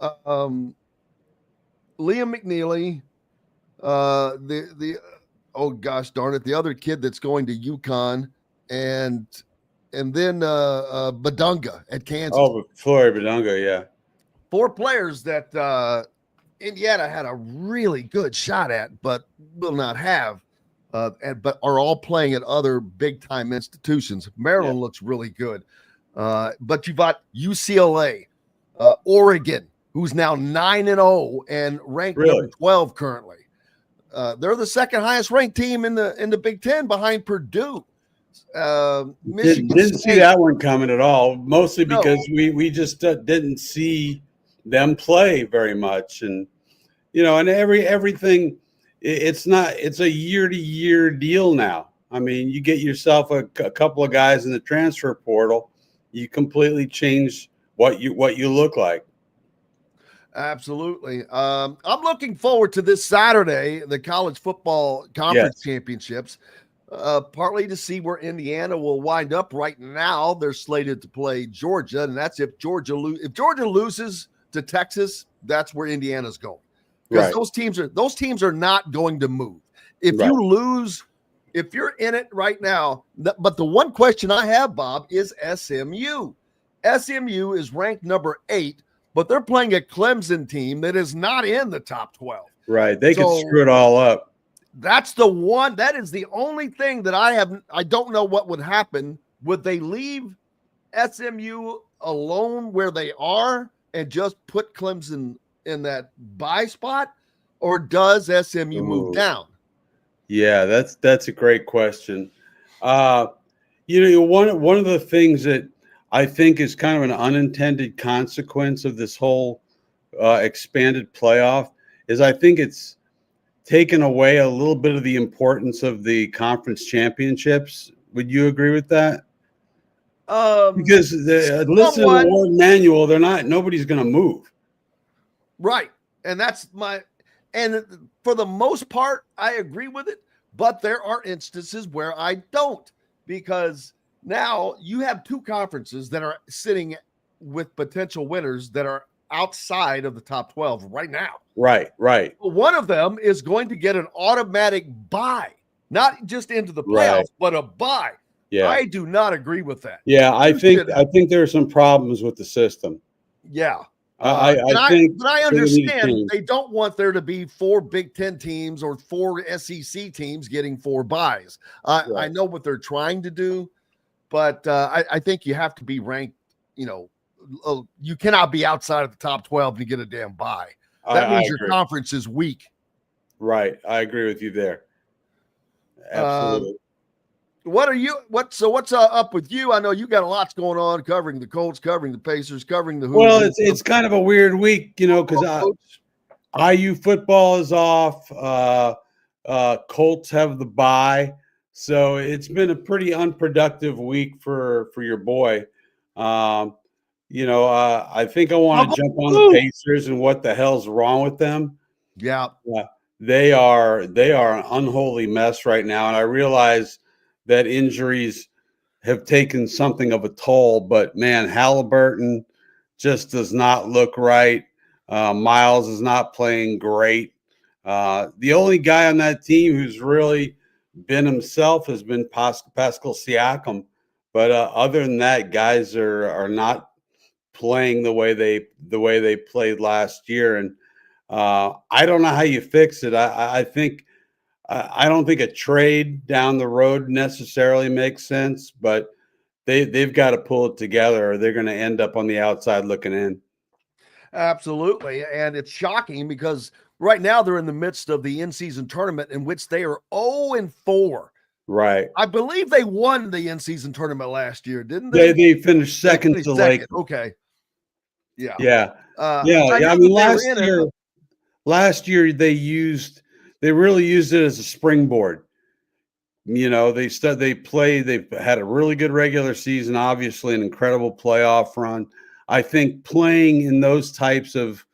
Liam McNeely, oh gosh darn it, the other kid that's going to UConn, and then Badunga at Kansas. Oh, Flory Badunga, yeah. 4 players that Indiana had a really good shot at, but will not have, but are all playing at other big-time institutions. Maryland looks really good. But you've got UCLA, Oregon, who's now 9-0 and ranked number 12 currently. They're the second highest ranked team in the Big Ten behind Purdue. Didn't see that one coming at all, mostly because we just didn't see them play very much. And, and everything, it's a year-to-year deal now. I mean, you get yourself a couple of guys in the transfer portal, you completely change what you look like. Absolutely. I'm looking forward to this Saturday, the college football conference championships, partly to see where Indiana will wind up. Right now, they're slated to play Georgia, and that's if Georgia loses to Texas, that's where Indiana's going. Because those teams are not going to move. If you lose, if you're in it right now, but the one question I have, Bob, is SMU. SMU is ranked number 8. But they're playing a Clemson team that is not in the top 12. Right. They can screw it all up. That's the one. That is the only thing that I don't know what would happen. Would they leave SMU alone where they are and just put Clemson in that bye spot? Or does SMU move down? Yeah, that's a great question. One of the things that I think is kind of an unintended consequence of this whole expanded playoff is I think it's taken away a little bit of the importance of the conference championships. Would you agree with that? Because listen to the word manual, nobody's going to move. Right. And and for the most part, I agree with it, but there are instances where I don't, because now you have 2 conferences that are sitting with potential winners that are outside of the top 12 right now. Right. One of them is going to get an automatic bye, not just into the playoffs, but a bye. Yeah. I do not agree with that. Yeah, I think there are some problems with the system. Yeah. I understand they don't want there to be 4 Big Ten teams or 4 SEC teams getting 4 byes. I know what they're trying to do. But I think you have to be ranked, you cannot be outside of the top 12 to get a damn bye. That means your conference is weak. Right. I agree with you there. Absolutely. What's up with you? I know you got a lot going on, covering the Colts, covering the Pacers, covering the Hoosiers. Well, it's kind of a weird week, because IU football is off. Colts have the bye. So it's been a pretty unproductive week for your boy. I think I want to jump on the Pacers and what the hell's wrong with them. Yeah. They are an unholy mess right now. And I realize that injuries have taken something of a toll, but man, Halliburton just does not look right. Miles is not playing great. The only guy on that team who's really been himself has been Pascal Siakam. But other than that, guys are not playing the way they played last year. And I don't know how you fix it. I don't think a trade down the road necessarily makes sense, but they've got to pull it together or they're going to end up on the outside looking in. Absolutely. And it's shocking because right now they're in the midst of the in-season tournament in which they are 0-4. Right. I believe they won the in-season tournament last year, didn't they? They finished second to Lake. Okay. Yeah. Yeah. I mean, last year they really used it as a springboard. You know, they had a really good regular season, obviously an incredible playoff run. I think playing in those types of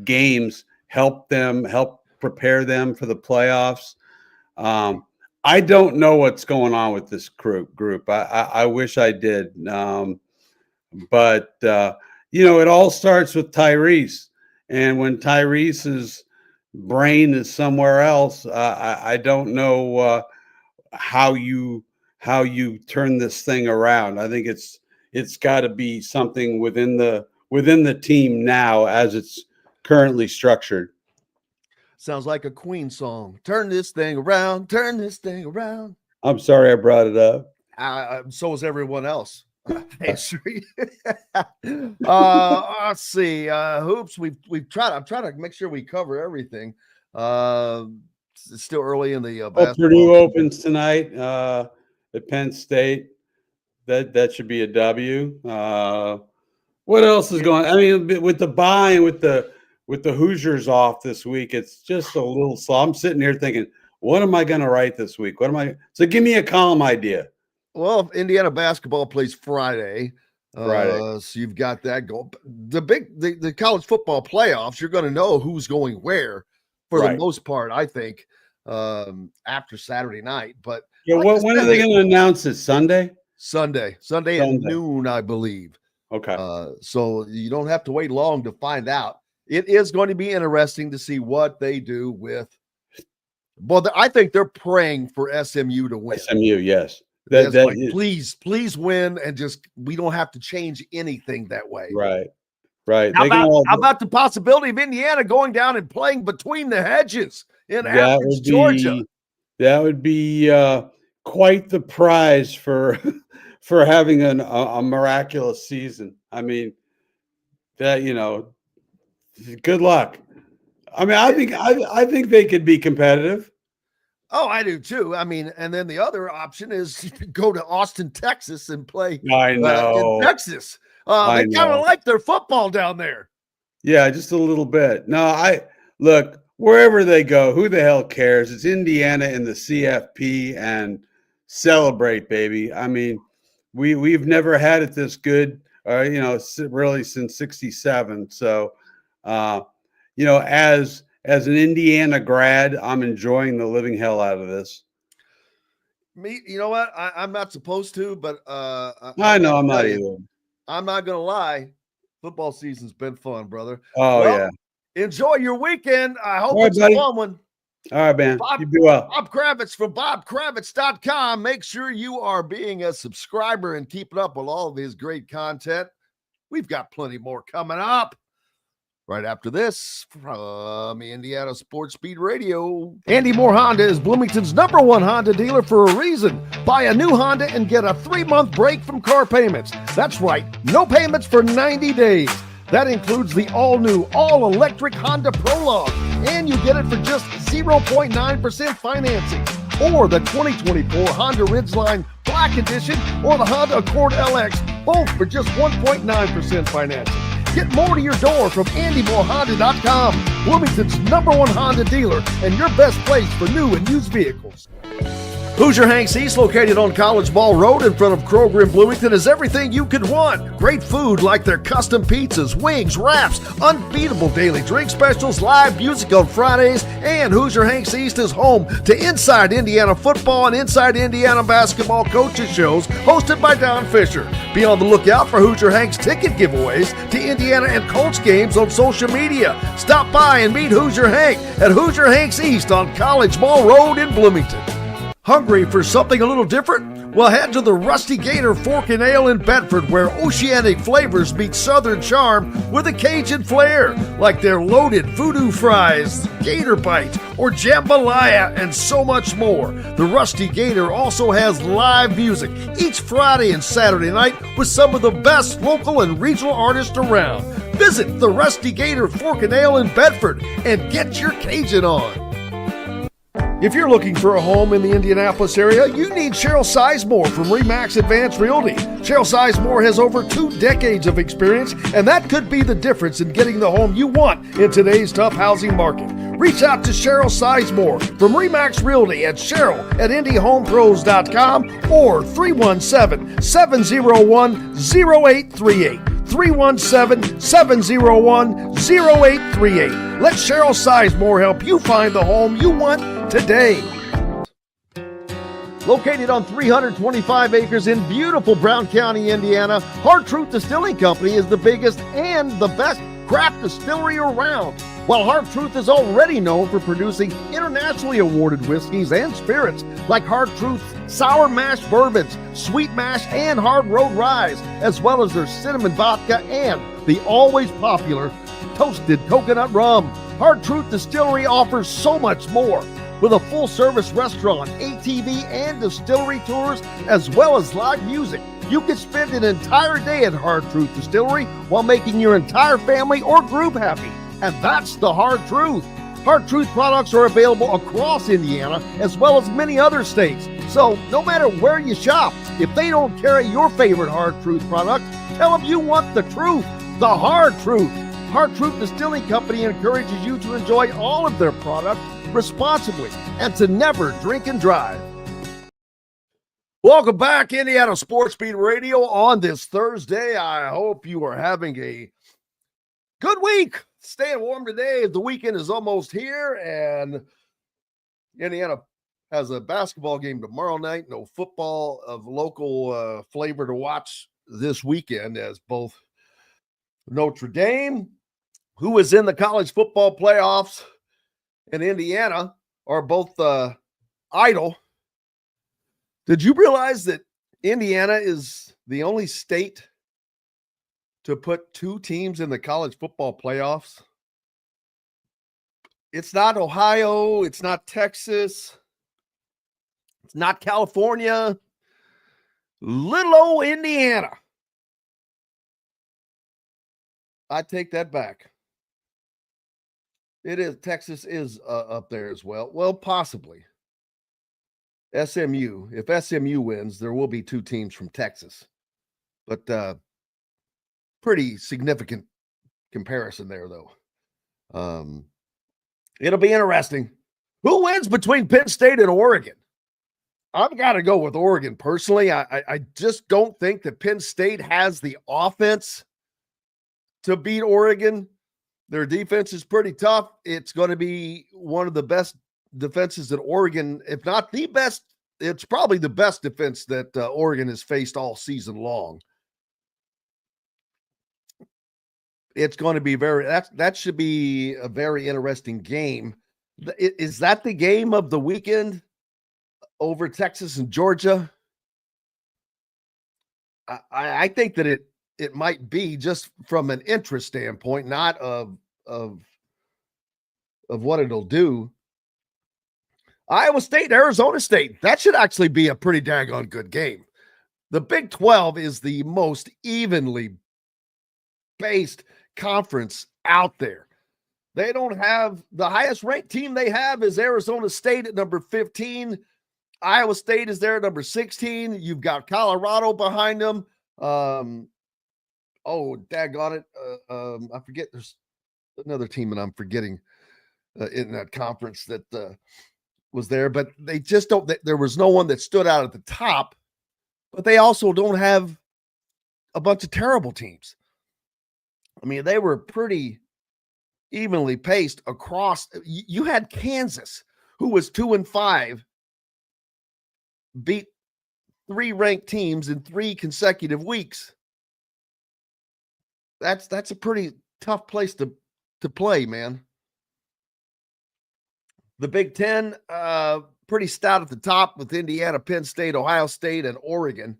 games help prepare them for the playoffs. I don't know what's going on with this group. I wish I did. But it all starts with Tyrese. And when Tyrese's brain is somewhere else, I don't know how you turn this thing around. I think it's got to be something within the team now as it's currently structured. Sounds like a Queen song. Turn this thing around. Turn this thing around. I'm sorry I brought it up. So is everyone else. Let's see. Hoops. We've tried. I'm trying to make sure we cover everything. It's still early in the basketball. Purdue opens tonight at Penn State. That should be a W. What else is going on? I mean, with the bye and with the Hoosiers off this week, it's just a little slow. I'm sitting here thinking, what am I going to write this week? So give me a column idea. Well, Indiana basketball plays Friday. So you've got that going. The college football playoffs, you're going to know who's going where for the most part, I think, after Saturday night. But when are they going to announce it? Sunday at noon, I believe. Okay. So you don't have to wait long to find out. It is going to be interesting to see what they do with. Well, I think they're praying for SMU to win. SMU, yes. Please win, and we don't have to change anything that way. Right. How about the possibility of Indiana going down and playing between the hedges in Athens, Georgia? That would be quite the prize for having a miraculous season. I mean, good luck. I mean, I think they could be competitive. Oh, I do too. I mean, and then the other option is go to Austin, Texas, and play. I know in Texas. They kind of like their football down there. Yeah, just a little bit. No, look, wherever they go, who the hell cares? It's Indiana in the CFP, and celebrate, baby. I mean, we've never had it this good, really since '67. So, as an Indiana grad, I'm enjoying the living hell out of this. Me, you know what? I'm not supposed to, but I know I'm not either. I'm not gonna lie. Football season's been fun, brother. Oh, yeah. Enjoy your weekend. I hope it's a fun one. All right, man. You be well. Bob Kravitz from BobKravitz.com. Make sure you are being a subscriber and keeping up with all of his great content. We've got plenty more coming up. Right after this, from Indiana Sports Beat Radio. Andy Moore Honda is Bloomington's #1 Honda dealer for a reason. Buy a new Honda and get a 3-month break from car payments. That's right, no payments for 90 days. That includes the all-new, all-electric Honda Prologue. And you get it for just 0.9% financing. Or the 2024 Honda Ridgeline Black Edition or the Honda Accord LX, both for just 1.9% financing. Get more to your door from AndyMooreHonda.com, Bloomington's #1 Honda dealer and your best place for new and used vehicles. Hoosier Hanks East, located on College Ball Road in front of Kroger in Bloomington, is everything you could want. Great food like their custom pizzas, wings, wraps, unbeatable daily drink specials, live music on Fridays, and Hoosier Hanks East is home to Inside Indiana Football and Inside Indiana Basketball coaches shows hosted by Don Fisher. Be on the lookout for Hoosier Hanks ticket giveaways to Indiana and Colts games on social media. Stop by and meet Hoosier Hank at Hoosier Hanks East on College Ball Road in Bloomington. Hungry for something a little different? Well, head to the Rusty Gator Fork and Ale in Bedford, where oceanic flavors meet southern charm with a Cajun flair, like their loaded voodoo fries, gator bite, or jambalaya, and so much more. The Rusty Gator also has live music each Friday and Saturday night with some of the best local and regional artists around. Visit the Rusty Gator Fork and Ale in Bedford and get your Cajun on. If you're looking for a home in the Indianapolis area, you need Cheryl Sizemore from RE/MAX Advanced Realty. Cheryl Sizemore has over 2 decades of experience, and that could be the difference in getting the home you want in today's tough housing market. Reach out to Cheryl Sizemore from RE/MAX Realty at Cheryl@IndyHomePros.com or 317-701-0838. 317-701-0838. Let Cheryl Sizemore help you find the home you want today. Located on 325 acres in beautiful Brown County, Indiana, Hard Truth Distilling Company is the biggest and the best craft distillery around. While Hard Truth is already known for producing internationally awarded whiskeys and spirits like Hard Truth's sour mash bourbons, sweet mash, and hard road ryes, as well as their cinnamon vodka and the always popular toasted coconut rum. Hard Truth Distillery offers so much more. With a full-service restaurant, ATV, and distillery tours, as well as live music, you can spend an entire day at Hard Truth Distillery while making your entire family or group happy. And that's the Hard Truth. Hard Truth products are available across Indiana as well as many other states. So no matter where you shop, if they don't carry your favorite Hard Truth product, tell them you want the truth, the Hard Truth. Hard Truth Distilling Company encourages you to enjoy all of their products responsibly and to never drink and drive. Welcome back, Indiana Sports Beat Radio on this Thursday. I hope you are having a good week. Staying warm today. The weekend is almost here, and Indiana has a basketball game tomorrow night. No football of local flavor to watch this weekend, as both Notre Dame, who is in the college football playoffs, and Indiana are both idle. Did you realize that Indiana is the only state to put 2 teams in the college football playoffs? It's not Ohio. It's not Texas. It's not California. Little old Indiana. I take that back. It is. Texas is up there as well. Well, possibly. SMU. If SMU wins, there will be 2 teams from Texas. But pretty significant comparison there, though. It'll be interesting. Who wins between Penn State and Oregon? I've got to go with Oregon personally. I just don't think that Penn State has the offense to beat Oregon. Their defense is pretty tough. It's going to be one of the best defenses that Oregon, if not the best, it's probably the best defense that Oregon has faced all season long. It's going to be that should be a very interesting game. Is that the game of the weekend over Texas and Georgia? I think that it might be, just from an interest standpoint, not of what it'll do. Iowa State, Arizona State, that should actually be a pretty daggone good game. The Big 12 is the most evenly based conference out there. They don't have the highest ranked team they have is Arizona State at number 15. Iowa State is there at number 16. You've got Colorado behind them. Daggone it. I forget. There's another team that I'm forgetting in that conference that was there, but they just don't. There was no one that stood out at the top, but they also don't have a bunch of terrible teams. I mean, they were pretty evenly paced across. You had Kansas, who was 2-5, beat 3 ranked teams in 3 consecutive weeks. That's a pretty tough place to play, man. The Big Ten, pretty stout at the top with Indiana, Penn State, Ohio State, and Oregon.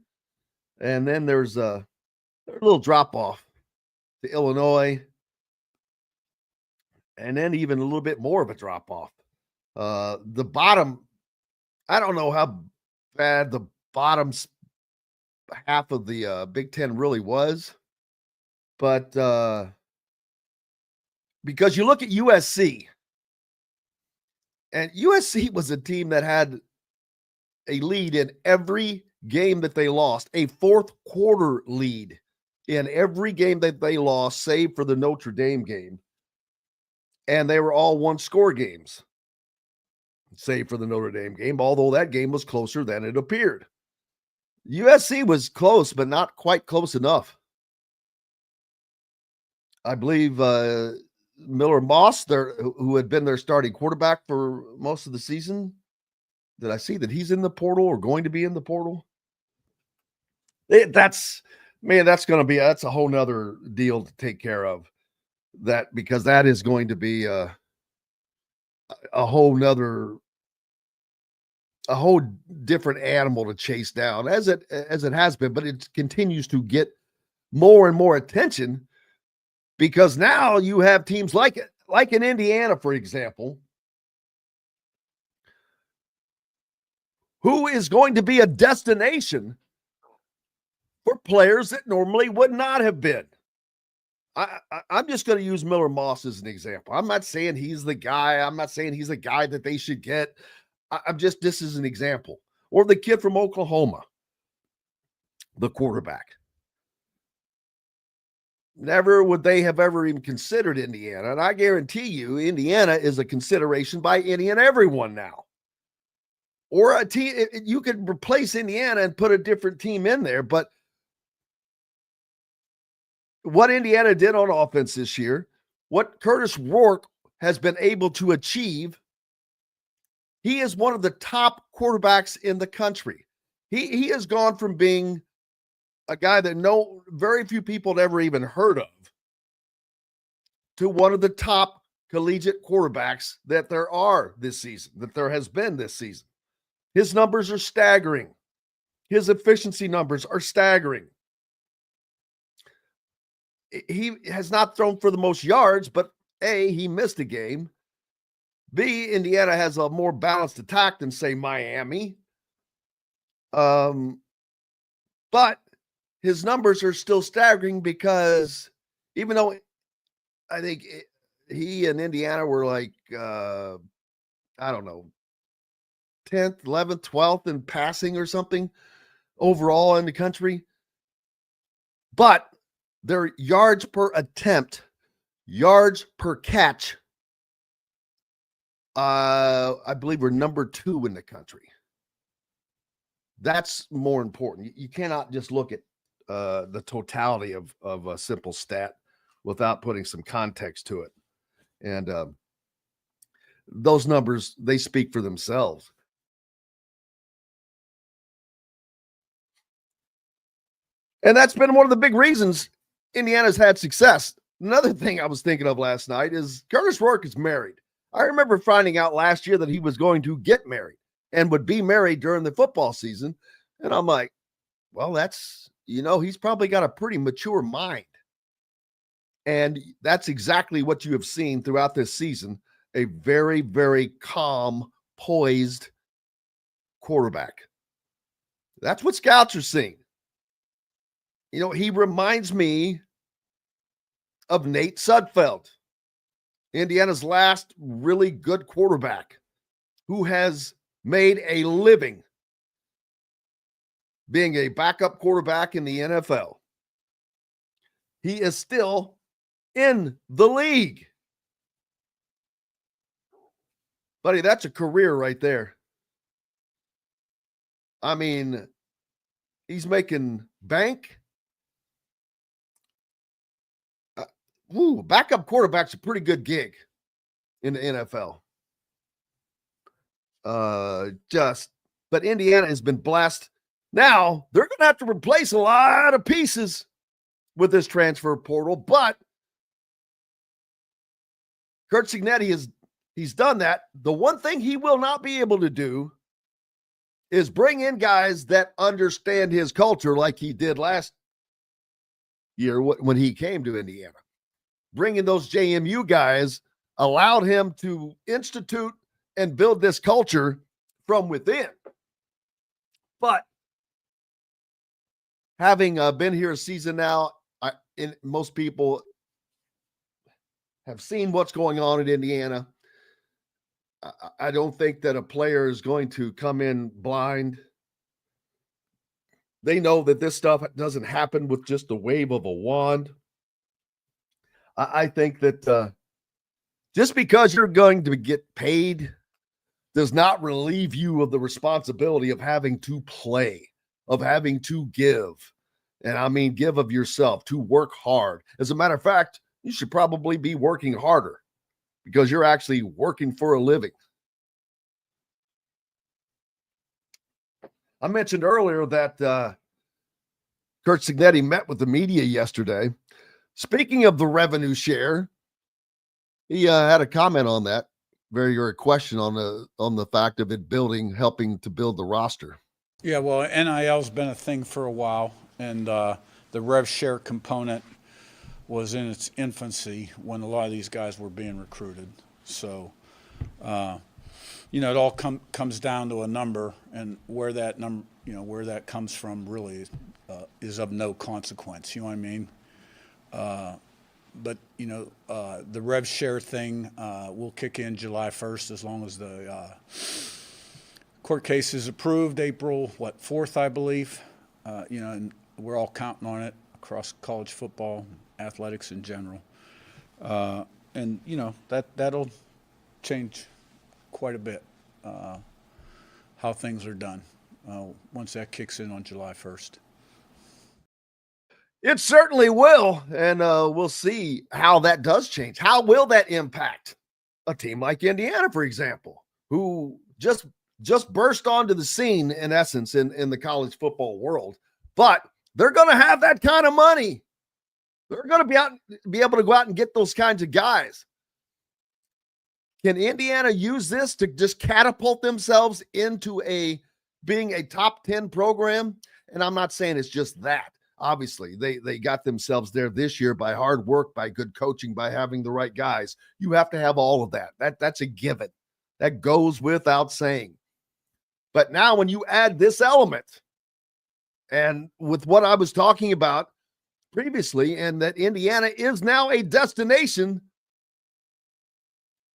And then there's a little drop-off to Illinois, and then even a little bit more of a drop-off. The bottom, I don't know how bad the bottom half of the Big Ten really was, but because you look at USC, and USC was a team that had a lead in every game that they lost, a fourth quarter lead in every game that they lost, save for the Notre Dame game. And they were all one-score games, save for the Notre Dame game, although that game was closer than it appeared. USC was close, but not quite close enough. I believe Miller Moss, who had been their starting quarterback for most of the season, did I see that he's in the portal or going to be in the portal? That's a whole nother deal to take care of. That, because that is going to be a whole different animal to chase down, as it has been, but it continues to get more and more attention because now you have teams like in Indiana, for example, who is going to be a destination for players that normally would not have been. I'm just going to use Miller Moss as an example. I'm not saying he's the guy. I'm not saying he's the guy that they should get. This is an example. Or the kid from Oklahoma, the quarterback. Never would they have ever even considered Indiana. And I guarantee you, Indiana is a consideration by any and everyone now. Or a team, you could replace Indiana and put a different team in there. But what Indiana did on offense this year, what Curtis Rourke has been able to achieve, he is one of the top quarterbacks in the country. He has gone from being a guy that very few people had ever even heard of to one of the top collegiate quarterbacks that there are this season, that there has been this season. His numbers are staggering. His efficiency numbers are staggering. He has not thrown for the most yards, but A, he missed a game. B, Indiana has a more balanced attack than, say, Miami. But his numbers are still staggering because even though I think he and Indiana were like, 10th, 11th, 12th in passing or something overall in the country. But their yards per attempt, yards per catch, I believe we're number 2 in the country. That's more important. You cannot just look at the totality of a simple stat without putting some context to it. And those numbers, they speak for themselves. And that's been one of the big reasons Indiana's had success. Another thing I was thinking of last night is Curtis Rourke is married. I remember finding out last year that he was going to get married and would be married during the football season. And I'm like, well, that's, he's probably got a pretty mature mind. And that's exactly what you have seen throughout this season. A very, very calm, poised quarterback. That's what scouts are seeing. He reminds me of Nate Sudfeld, Indiana's last really good quarterback who has made a living being a backup quarterback in the NFL. He is still in the league. Buddy, that's a career right there. I mean, he's making bank. Backup quarterback's a pretty good gig in the NFL. But Indiana has been blessed. Now they're going to have to replace a lot of pieces with this transfer portal, but Cignetti He's done that. The one thing he will not be able to do is bring in guys that understand his culture like he did last year when he came to Indiana. Bringing those JMU guys allowed him to institute and build this culture from within. But having been here a season now, most people have seen what's going on in Indiana. I don't think that a player is going to come in blind. They know that this stuff doesn't happen with just a wave of a wand. I think that just because you're going to get paid does not relieve you of the responsibility of having to play, of having to give. And I mean, give of yourself, to work hard. As a matter of fact, you should probably be working harder because you're actually working for a living. I mentioned earlier that Kurt Cignetti met with the media yesterday. Speaking of the revenue share, he had a comment on that, very question on the fact of it helping to build the roster. Yeah, well, NIL's been a thing for a while, and the rev share component was in its infancy when a lot of these guys were being recruited. So, it all comes down to a number, and where that number, where that comes from, really is of no consequence. You know what I mean? But the rev share thing will kick in July 1st as long as the court case is approved. April 4th, I believe. And we're all counting on it across college football, athletics in general, and that'll change quite a bit how things are done once that kicks in on July 1st. It certainly will, and we'll see how that does change. How will that impact a team like Indiana, for example, who just burst onto the scene, in essence, in the college football world? But they're going to have that kind of money. They're going to be able to go out and get those kinds of guys. Can Indiana use this to just catapult themselves into being a top 10 program? And I'm not saying it's just that. Obviously, they got themselves there this year by hard work, by good coaching, by having the right guys. You have to have all of that. That's a given. That goes without saying. But now when you add this element, and with what I was talking about previously, and that Indiana is now a destination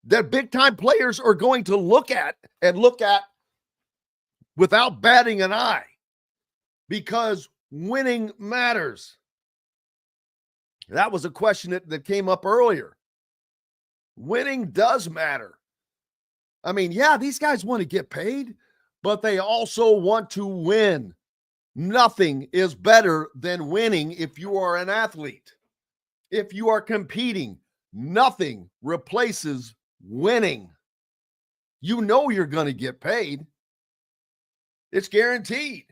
that big-time players are going to look at without batting an eye, because winning matters. That was a question that came up earlier. Winning does matter. I mean, yeah, these guys want to get paid, but they also want to win. Nothing is better than winning if you are an athlete. If you are competing, nothing replaces winning. You know you're going to get paid. It's guaranteed.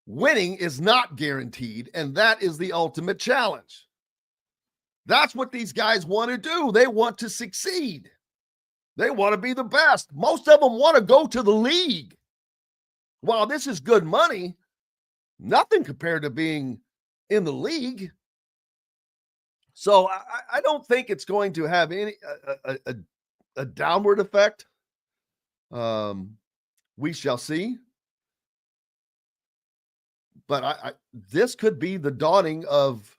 Winning is not guaranteed, and that is the ultimate challenge. That's what these guys want to do. They want to succeed. They want to be the best. Most of them want to go to the league. While this is good money, nothing compared to being in the league. So I don't think it's going to have any a downward effect. We shall see. But this could be the dawning of,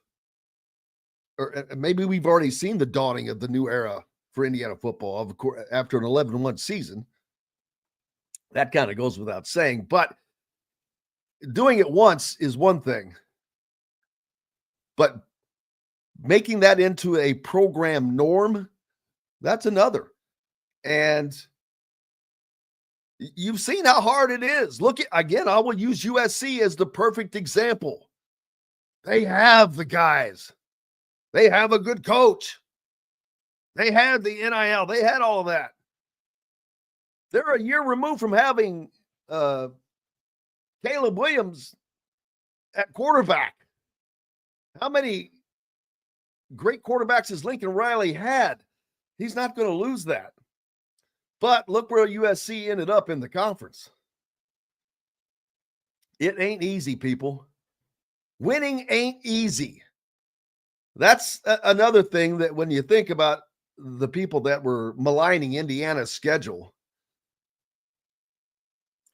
or maybe we've already seen the dawning of the new era for Indiana football, of course, after an 11-1 season. That kind of goes without saying, but doing it once is one thing, but making that into a program norm, that's another. And you've seen how hard it is. Look, again, I will use USC as the perfect example. They have the guys. They have a good coach. They had the NIL. They had all of that. They're a year removed from having Caleb Williams at quarterback. How many great quarterbacks has Lincoln Riley had? He's not going to lose that. But look where USC ended up in the conference. It ain't easy, people. Winning ain't easy. That's another thing that when you think about the people that were maligning Indiana's schedule,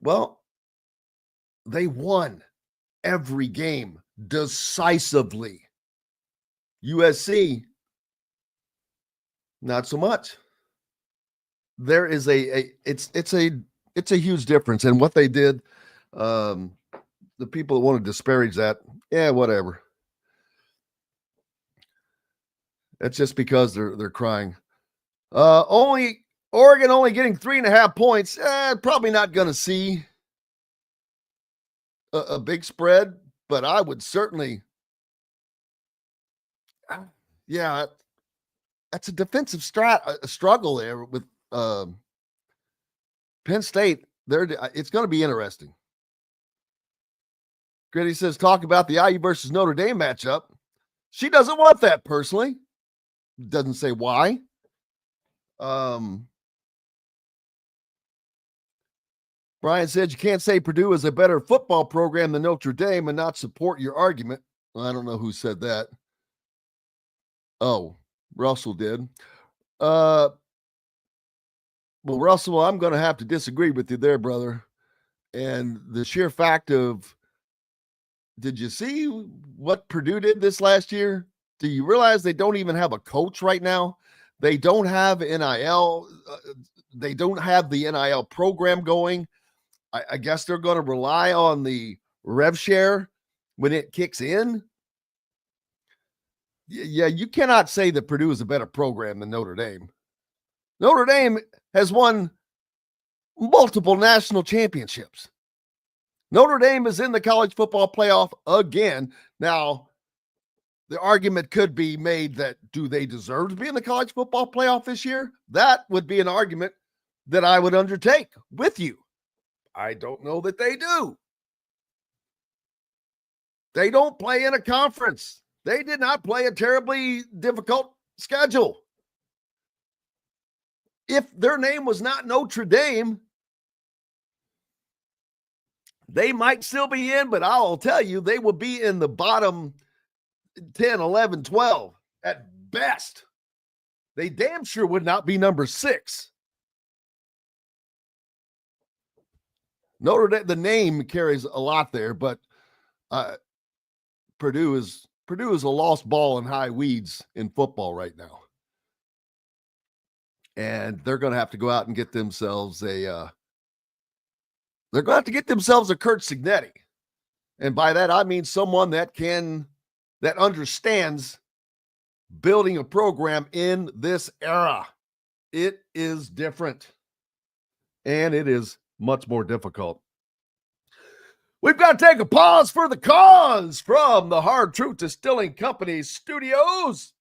well, they won every game decisively. USC, not so much. There is it's a huge difference. And what they did, the people that want to disparage that, yeah, whatever. That's just because they're crying. Oregon only getting 3.5 points. Probably not going to see a big spread, but I would certainly. Yeah, that's a defensive struggle there with Penn State. It's going to be interesting. Gritty says, talk about the IU versus Notre Dame matchup. She doesn't want that personally. Doesn't say why. Brian said you can't say Purdue is a better football program than Notre Dame and not support your argument. Well, I don't know who said that. Oh, Russell did. Well, Russell, I'm going to have to disagree with you there, brother. And the sheer fact of, did you see what Purdue did this last year? Do you realize they don't even have a coach right now? They don't have NIL. They don't have the NIL program going. I guess they're going to rely on the rev share when it kicks in. Yeah, you cannot say that Purdue is a better program than Notre Dame. Notre Dame has won multiple national championships. Notre Dame is in the college football playoff again. Now, the argument could be made that do they deserve to be in the college football playoff this year? That would be an argument that I would undertake with you. I don't know that they do. They don't play in a conference. They did not play a terribly difficult schedule. If their name was not Notre Dame, they might still be in, but I'll tell you, they will be in the bottom 10, 11, 12 at best. They damn sure would not be number 6. Notre Dame, the name carries a lot there, but Purdue is a lost ball in high weeds in football right now. And they're going to have to go out and get themselves a Kurt Cignetti. And by that, I mean someone that understands building a program in this era. It is different. And it is much more difficult. We've got to take a pause for the cause from the Hard Truth Distilling Company studios.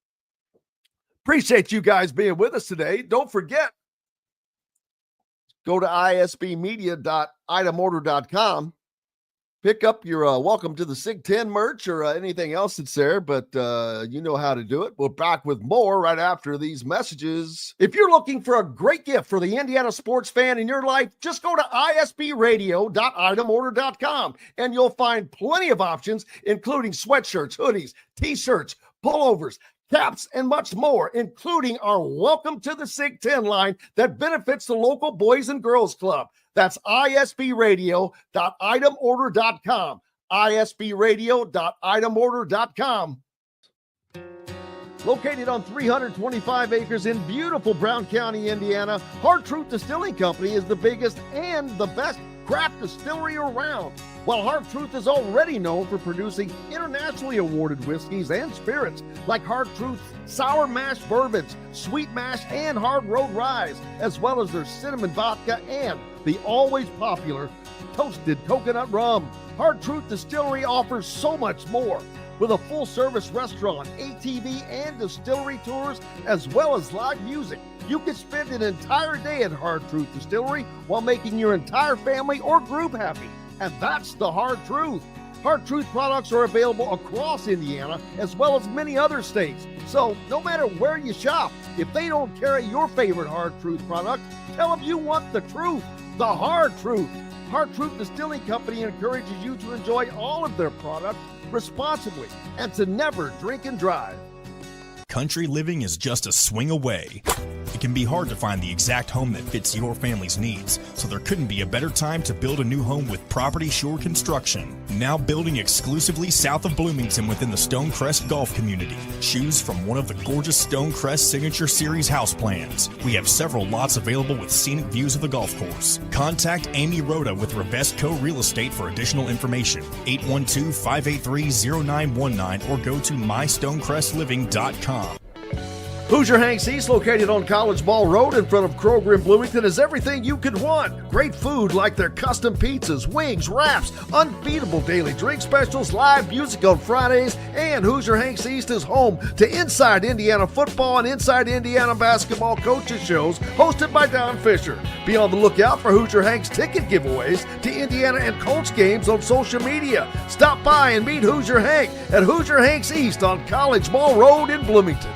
Appreciate you guys being with us today. Don't forget, go to isbmedia.itemorder.com. Pick up your Welcome to the Sig 10 merch or anything else that's there, but you know how to do it. We're back with more right after these messages. If you're looking for a great gift for the Indiana sports fan in your life, just go to isbradio.itemorder.com and you'll find plenty of options, including sweatshirts, hoodies, t-shirts, pullovers, caps, and much more, including our Welcome to the Sig 10 line that benefits the local Boys and Girls Club. That's isbradio.itemorder.com. isbradio.itemorder.com. Located on 325 acres in beautiful Brown County, Indiana, Hard Truth Distilling Company is the biggest and the best craft distillery around. While Hard Truth is already known for producing internationally awarded whiskeys and spirits like Hard Truth's sour mash bourbons, sweet mash, and hard road ryes, as well as their cinnamon vodka and the always popular toasted coconut rum. Hard Truth Distillery offers so much more. With a full-service restaurant, ATV, and distillery tours, as well as live music, you can spend an entire day at Hard Truth Distillery while making your entire family or group happy. And that's the Hard Truth. Hard Truth products are available across Indiana, as well as many other states. So no matter where you shop, if they don't carry your favorite Hard Truth product, tell them you want the truth, the Hard Truth. Hard Truth Distilling Company encourages you to enjoy all of their products responsibly and to never drink and drive. Country living is just a swing away. It can be hard to find the exact home that fits your family's needs, so there couldn't be a better time to build a new home with Property Shore Construction. Now building exclusively south of Bloomington within the Stonecrest Golf Community. Choose from one of the gorgeous Stonecrest Signature Series house plans. We have several lots available with scenic views of the golf course. Contact Amy Rhoda with Revesco Real Estate for additional information. 812-583-0919 or go to mystonecrestliving.com. Hoosier Hanks East, located on College Ball Road in front of Kroger in Bloomington, is everything you could want. Great food like their custom pizzas, wings, wraps, unbeatable daily drink specials, live music on Fridays, and Hoosier Hanks East is home to Inside Indiana Football and Inside Indiana Basketball coaches shows hosted by Don Fisher. Be on the lookout for Hoosier Hanks ticket giveaways to Indiana and Colts games on social media. Stop by and meet Hoosier Hank at Hoosier Hanks East on College Ball Road in Bloomington.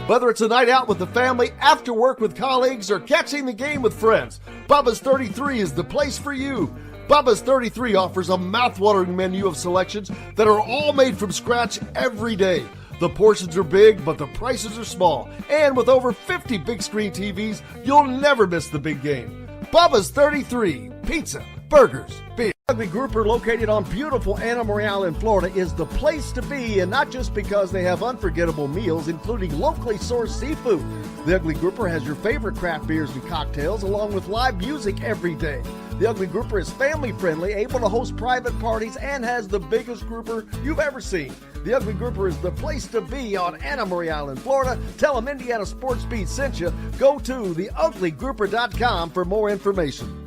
Whether it's a night out with the family, after work with colleagues, or catching the game with friends, Bubba's 33 is the place for you. Bubba's 33 offers a mouthwatering menu of selections that are all made from scratch every day. The portions are big, but the prices are small. And with over 50 big screen TVs, you'll never miss the big game. Bubba's 33, pizza, burgers, beer. Ugly Grouper, located on beautiful Anna Maria in Florida, is the place to be, and not just because they have unforgettable meals, including locally sourced seafood. The Ugly Grouper has your favorite craft beers and cocktails, along with live music every day. The Ugly Grouper is family-friendly, able to host private parties, and has the biggest grouper you've ever seen. The Ugly Grouper is the place to be on Anna Maria Island, Florida. Tell them Indiana Sports Beat sent you. Go to theuglygrouper.com for more information.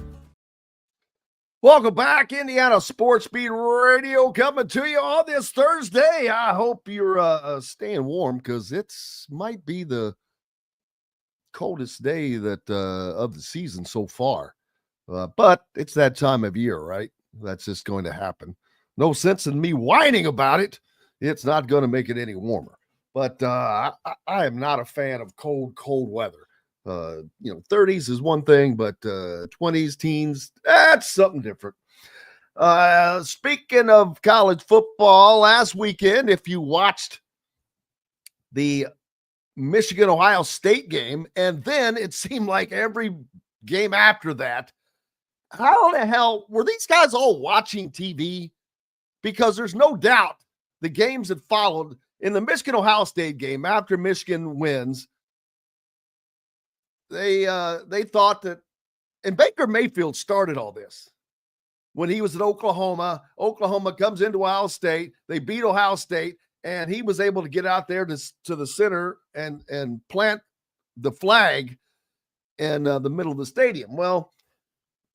Welcome back, Indiana Sports Beat Radio, coming to you on this Thursday. I hope you're staying warm, because it's might be the coldest day that of the season so far. But it's that time of year, right? That's just going to happen. No sense in me whining about it. It's not going to make it any warmer. But I am not a fan of cold weather. 30s is one thing, but 20s, teens, that's something different. Speaking of college football, last weekend, if you watched the Michigan-Ohio State game, and then it seemed like every game after that, how the hell were these guys all watching TV? Because there's no doubt the games that followed in the Michigan-Ohio State game after Michigan wins, they thought that, and Baker Mayfield started all this when he was at Oklahoma. Oklahoma comes into Ohio State. They beat Ohio State, and he was able to get out there to the center and plant the flag in the middle of the stadium. Well,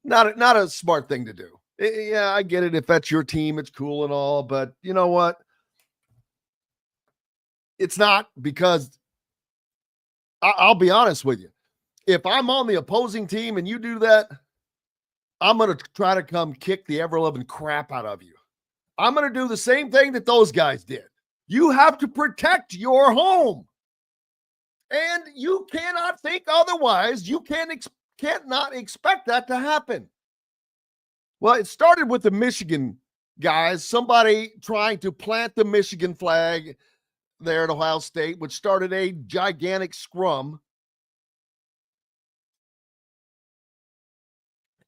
not a smart thing to do. Yeah, I get it. If that's your team, it's cool and all, but you know what? It's not, because I'll be honest with you. If I'm on the opposing team and you do that, I'm going to try to come kick the ever-loving crap out of you. I'm going to do the same thing that those guys did. You have to protect your home. And you cannot think otherwise. You cannot expect that to happen. Well, it started with the Michigan guys, somebody trying to plant the Michigan flag there at Ohio State, which started a gigantic scrum.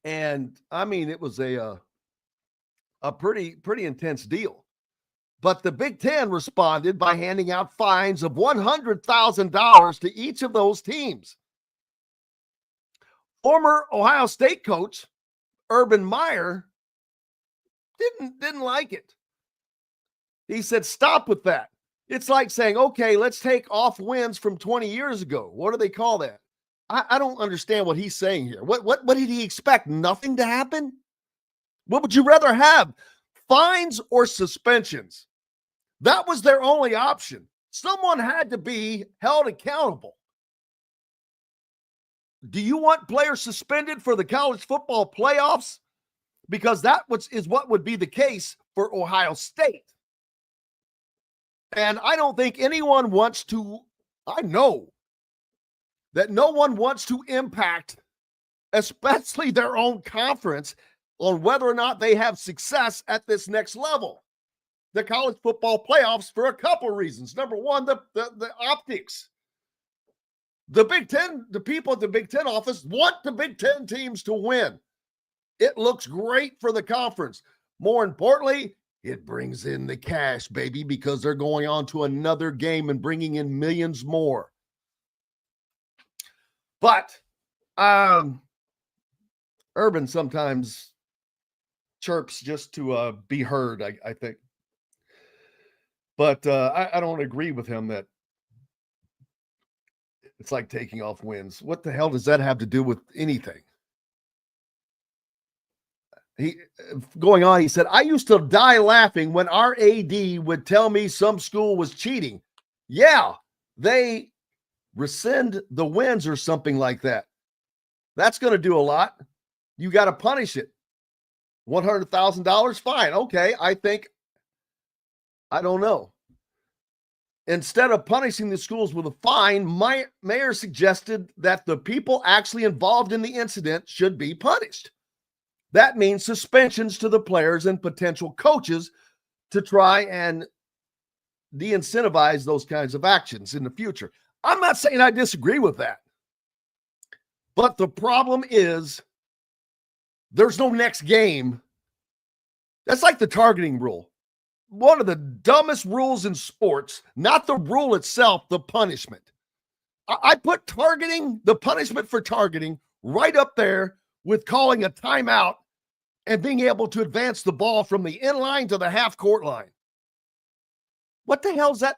And I mean, it was a pretty intense deal. But the Big Ten responded by handing out fines of $100,000 to each of those teams. Former Ohio State coach Urban Meyer didn't like it. He said, "Stop with that. It's like saying, okay, let's take off wins from 20 years ago. What do they call that?" I don't understand what he's saying here. What did he expect? Nothing to happen? What would you rather have? Fines or suspensions? That was their only option. Someone had to be held accountable. Do you want players suspended for the college football playoffs? Because that is what would be the case for Ohio State. And I don't think anyone wants to I know that no one wants to impact, especially their own conference, on whether or not they have success at this next level. The college football playoffs, for a couple of reasons. Number one, the optics. The Big Ten, the people at the Big Ten office want the Big Ten teams to win. It looks great for the conference. More importantly, it brings in the cash, baby, because they're going on to another game and bringing in millions more. But Urban sometimes chirps just to be heard, I think. But I don't agree with him that it's like taking off wins. What the hell does that have to do with anything? He said, I used to die laughing when our AD would tell me some school was cheating. Yeah, they rescind the wins or something like that. That's going to do a lot. You got to punish it. $100,000, fine. Okay, I don't know. Instead of punishing the schools with a fine, my mayor suggested that the people actually involved in the incident should be punished. That means suspensions to the players and potential coaches to try and de-incentivize those kinds of actions in the future. I'm not saying I disagree with that. But the problem is there's no next game. That's like the targeting rule. One of the dumbest rules in sports, not the rule itself, the punishment. I put targeting, the punishment for targeting, right up there with calling a timeout and being able to advance the ball from the end line to the half court line. What the hell is that?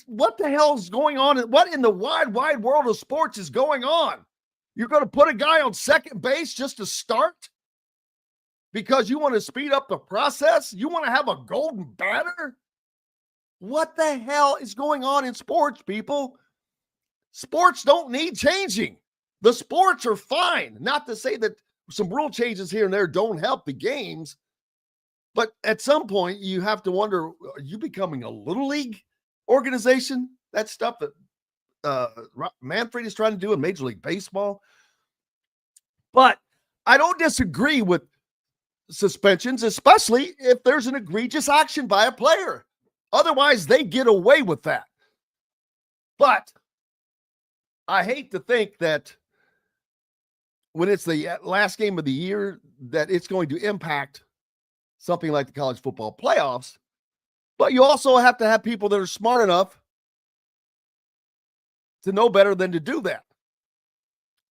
What the hell is going on? What in the wide world of sports is going on? You're going to put a guy on second base just to start because you want to speed up the process? You want to have a golden batter? What the hell is going on in sports, people? Sports don't need changing. The sports are fine. Not to say that some rule changes here and there don't help the games, but at some point you have to wonder, are you becoming a little league organization? That stuff that Manfred is trying to do in Major League Baseball. But I don't disagree with suspensions, especially if there's an egregious action by a player. Otherwise, they get away with that. But I hate to think that when it's the last game of the year, that it's going to impact something like the college football playoffs. But you also have to have people that are smart enough to know better than to do that.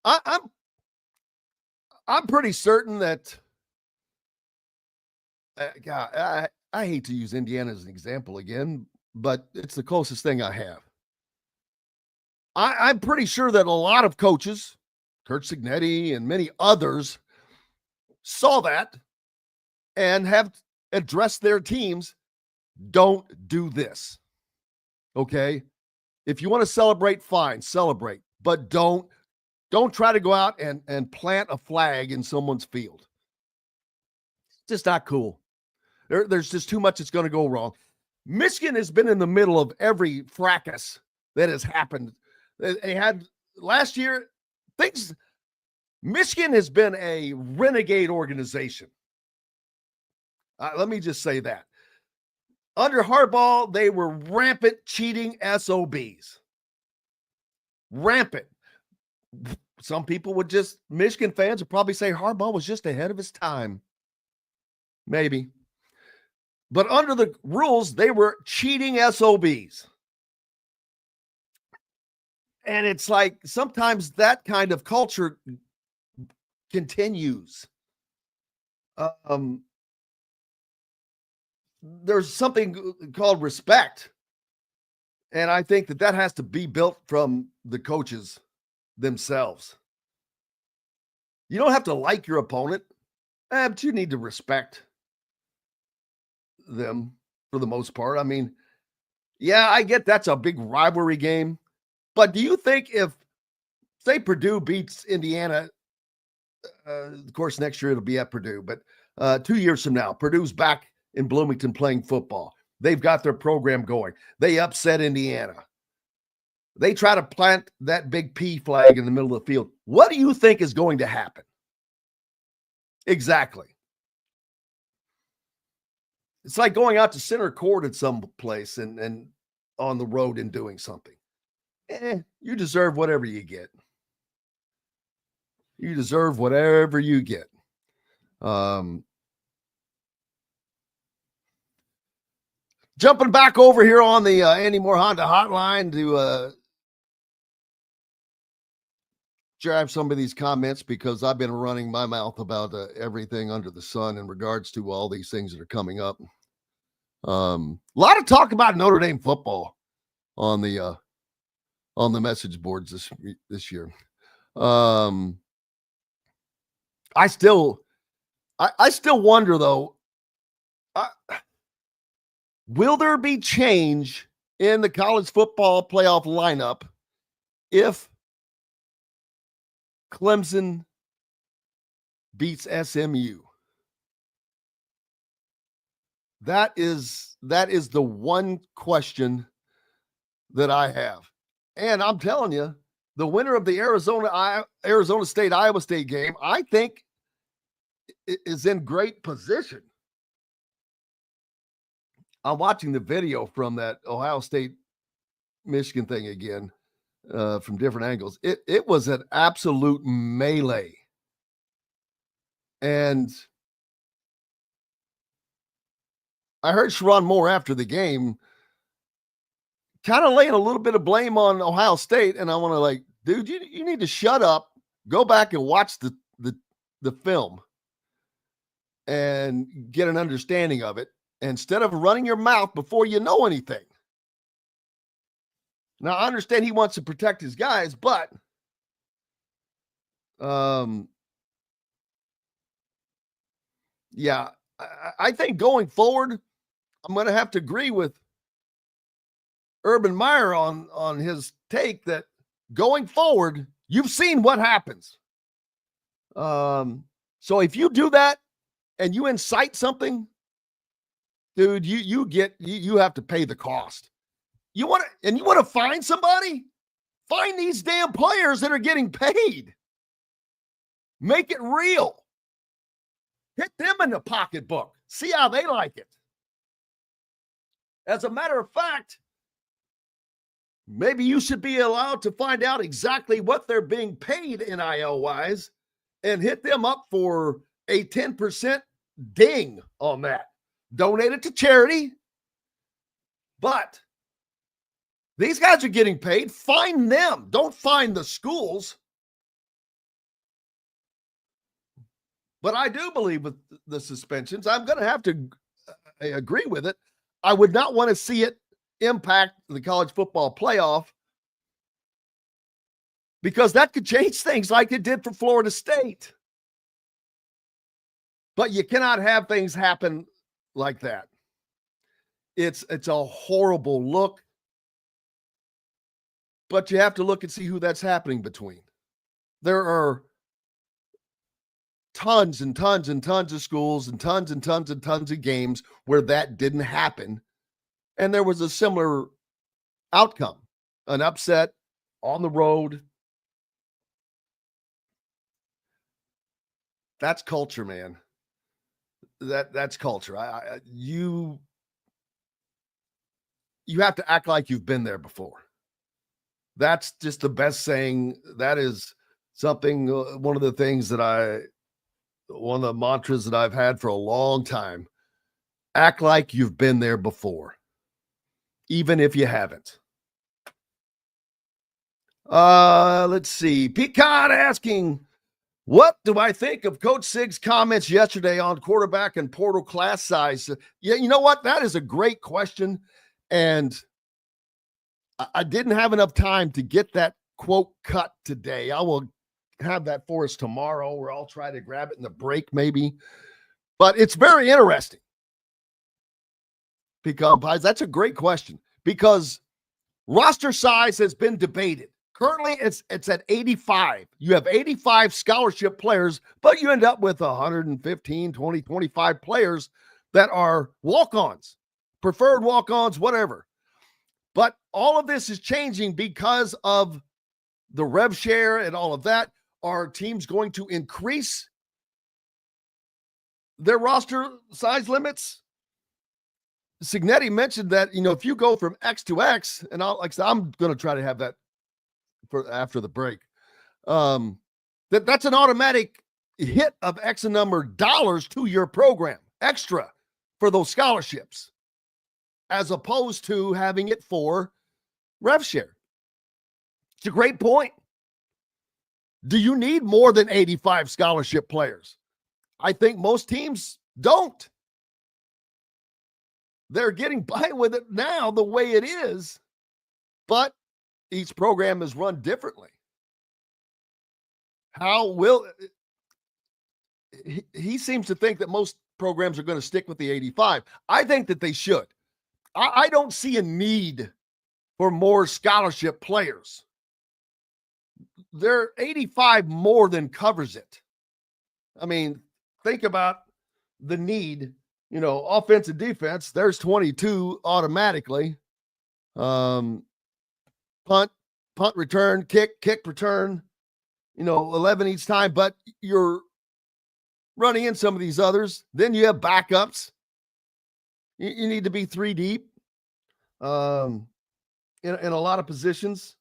I'm pretty certain that God, I hate to use Indiana as an example again, but it's the closest thing I have. I'm pretty sure that a lot of coaches, Kurt Cignetti and many others, saw that and have addressed their teams. Don't do this. Okay? If you want to celebrate, fine, celebrate. But don't try to go out and plant a flag in someone's field. It's just not cool. There's just too much that's going to go wrong. Michigan has been in the middle of every fracas that has happened. They had last year things. Michigan has been a renegade organization. Let me just say that. Under Harbaugh, they were rampant cheating SOBs. Rampant. Some people Michigan fans would probably say Harbaugh was just ahead of his time. Maybe. But under the rules, they were cheating SOBs. And it's like sometimes that kind of culture continues. There's something called respect. And I think that has to be built from the coaches themselves. You don't have to like your opponent, but you need to respect them for the most part. I mean, yeah, I get that's a big rivalry game. But do you think if, say, Purdue beats Indiana, of course, next year it'll be at Purdue, but 2 years from now, Purdue's back in Bloomington playing football. They've got their program going. They upset Indiana. they try to plant that big P flag in the middle of the field. What do you think is going to happen? Exactly. It's like going out to center court at some place and on the road and doing something. You deserve whatever you get. You deserve whatever you get. Jumping back over here on the Andy Moore Honda hotline to drive some of these comments, because I've been running my mouth about everything under the sun in regards to all these things that are coming up. A lot of talk about Notre Dame football on the message boards this year. I still wonder though, will there be change in the college football playoff lineup if Clemson beats SMU? That is the one question that I have. And I'm telling you, the winner of the Arizona State Iowa State game, I think, is in great position. I'm watching the video from that Ohio State Michigan thing again, from different angles. It was an absolute melee. And I heard Sharon Moore after the game kind of laying a little bit of blame on Ohio State. And I want to like, dude, you need to shut up, go back and watch the film and get an understanding of it, instead of running your mouth before you know anything. Now, I understand he wants to protect his guys, but yeah, I think going forward, I'm going to have to agree with Urban Meyer on his take that going forward, you've seen what happens. So if you do that and you incite something, dude, you have to pay the cost. You want to find somebody? Find these damn players that are getting paid. Make it real. Hit them in the pocketbook. See how they like it. As a matter of fact, maybe you should be allowed to find out exactly what they're being paid NIL-wise and hit them up for a 10% ding on that. Donate it to charity. But these guys are getting paid. Find them. Don't find the schools. But I do believe with the suspensions, I'm going to have to agree with it. I would not want to see it impact the college football playoff, because that could change things like it did for Florida State. But you cannot have things happen like that. It's a horrible look, but you have to look and see who that's happening between. There are tons and tons and tons of schools and tons and tons and tons of games where that didn't happen. And there was a similar outcome, an upset on the road. That's culture, man. That's culture. You have to act like you've been there before. That's just the best saying. That is something, one of the things that one of the mantras that I've had for a long time. Act like you've been there before, even if you haven't. Let's see. Pecan asking, what do I think of Coach Sig's comments yesterday on quarterback and portal class size? Yeah, you know what? That is a great question. And I didn't have enough time to get that quote cut today. I will have that for us tomorrow, or I'll try to grab it in the break maybe. But it's very interesting. Because that's a great question, because roster size has been debated. Currently, it's at 85. You have 85 scholarship players, but you end up with 115, 20, 25 players that are walk-ons, preferred walk-ons, whatever. But all of this is changing because of the rev share and all of that. Are teams going to increase their roster size limits? Cignetti mentioned that, if you go from X to X, and I'm going to try to have that for after the break, that's an automatic hit of X number of dollars to your program, extra for those scholarships, as opposed to having it for rev share. It's a great point. Do you need more than 85 scholarship players? I think most teams don't. They're getting by with it now the way it is, but each program is run differently. How will he seems to think that most programs are going to stick with the 85. I think that they should. I don't see a need for more scholarship players. Their 85 more than covers it. I mean, think about the need, offense and defense. There's 22 automatically. Punt, return, kick, return, 11 each time, but you're running in some of these others. Then you have backups. You need to be 3 deep in a lot of positions.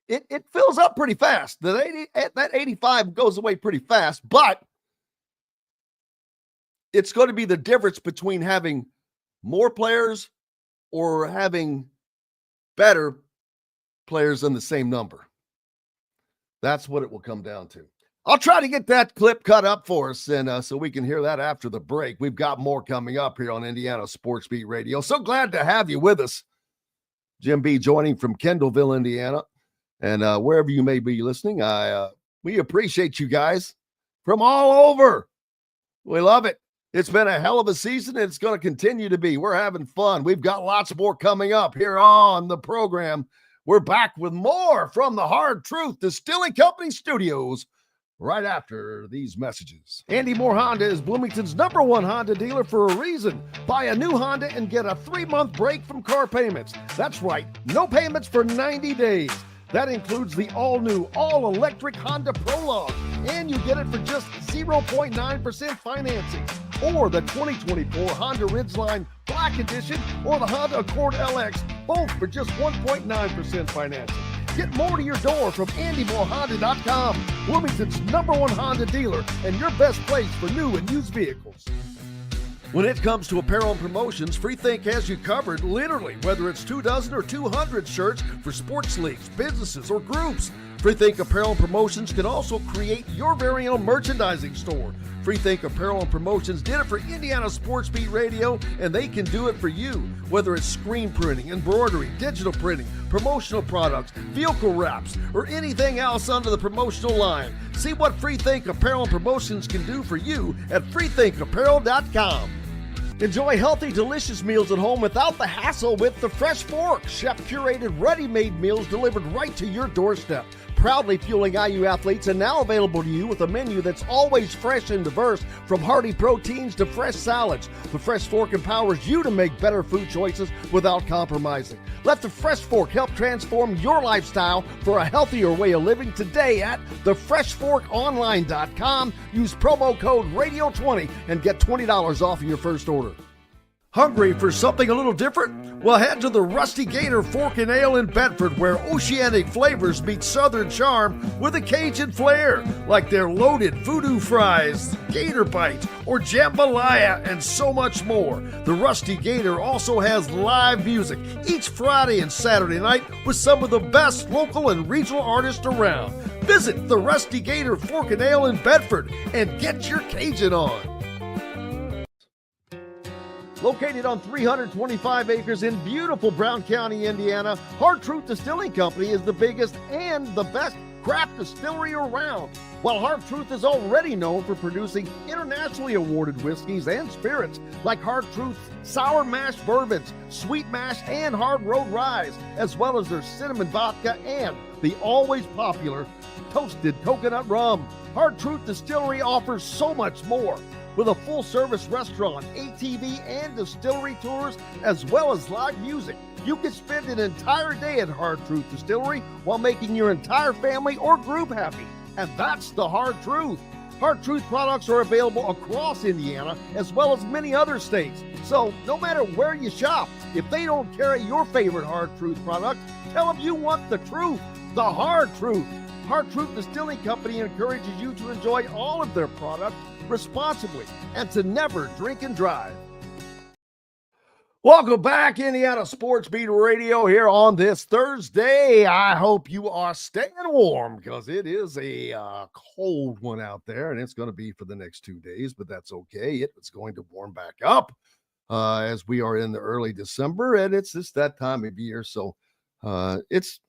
It fills up pretty fast. That 85 goes away pretty fast, but it's going to be the difference between having more players or having better players than the same number. That's what it will come down to. I'll try to get that clip cut up for us, and so we can hear that after the break. We've got more coming up here on Indiana Sports Beat Radio. So glad to have you with us. Jim B joining from Kendallville, Indiana. And wherever you may be listening, we appreciate you guys from all over. We love it. It's been a hell of a season, and it's going to continue to be. We're having fun. We've got lots more coming up here on the program. We're back with more from the Hard Truth Distilling Company studios right after these messages. Andy Moore Honda is Bloomington's #1 Honda dealer for a reason. Buy a new Honda and get a 3-month break from car payments. That's right, no payments for 90 days. That includes the all-new, all-electric Honda Prologue, and you get it for just 0.9% financing, or the 2024 Honda Ridgeline Black Edition, or the Honda Accord LX, both for just 1.9% financing. Get more to your door from AndyMooreHonda.com, Bloomington's #1 Honda dealer, and your best place for new and used vehicles. When it comes to apparel and promotions, Freethink has you covered, literally, whether it's 24 or 200 shirts for sports leagues, businesses, or groups. Freethink Apparel and Promotions can also create your very own merchandising store. Freethink Apparel and Promotions did it for Indiana Sports Beat Radio, and they can do it for you. Whether it's screen printing, embroidery, digital printing, promotional products, vehicle wraps, or anything else under the promotional line. See what Freethink Apparel and Promotions can do for you at freethinkapparel.com. Enjoy healthy, delicious meals at home without the hassle with the Fresh Fork. Chef-curated, ready-made meals delivered right to your doorstep. Proudly fueling IU athletes and now available to you with a menu that's always fresh and diverse, from hearty proteins to fresh salads. The Fresh Fork empowers you to make better food choices without compromising. Let the Fresh Fork help transform your lifestyle for a healthier way of living today at thefreshforkonline.com. Use promo code RADIO20 and get $20 off of your first order. Hungry for something a little different? Well, head to the Rusty Gator Fork and Ale in Bedford, where oceanic flavors meet southern charm with a Cajun flair, like their loaded voodoo fries, gator bites, or jambalaya, and so much more. The Rusty Gator also has live music each Friday and Saturday night with some of the best local and regional artists around. Visit the Rusty Gator Fork and Ale in Bedford and get your Cajun on. Located on 325 acres in beautiful Brown County, Indiana, Hard Truth Distilling Company is the biggest and the best craft distillery around. While Hard Truth is already known for producing internationally awarded whiskeys and spirits like Hard Truth's sour mash bourbons, sweet mash, and hard road ryes, as well as their cinnamon vodka and the always popular toasted coconut rum. Hard Truth Distillery offers so much more. with a full-service restaurant, ATV, and distillery tours, as well as live music. You can spend an entire day at Hard Truth Distillery while making your entire family or group happy. And that's the Hard Truth. Hard Truth products are available across Indiana as well as many other states. So no matter where you shop, if they don't carry your favorite Hard Truth product, tell them you want the truth, the Hard Truth. Hard Truth Distilling Company encourages you to enjoy all of their products responsibly and to never drink and drive. Welcome back, Indiana Sports Beat Radio, here on this Thursday. I hope you are staying warm because it is a cold one out there, and it's going to be for the next 2 days, but that's okay. It's going to warm back up as we are in the early December, and it's just that time of year, so it's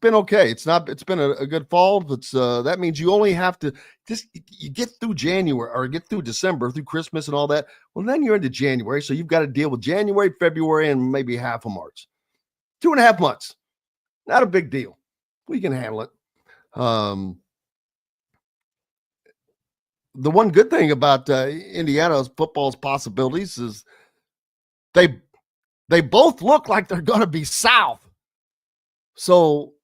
been okay. It's been a good fall, but that means you only have to you get through January or get through December, through Christmas and all that. Well, then you're into January, so you've got to deal with January, February, and maybe half of March. 2.5 months. Not a big deal. We can handle it. The one good thing about Indiana's football's possibilities is they both look like they're going to be south. So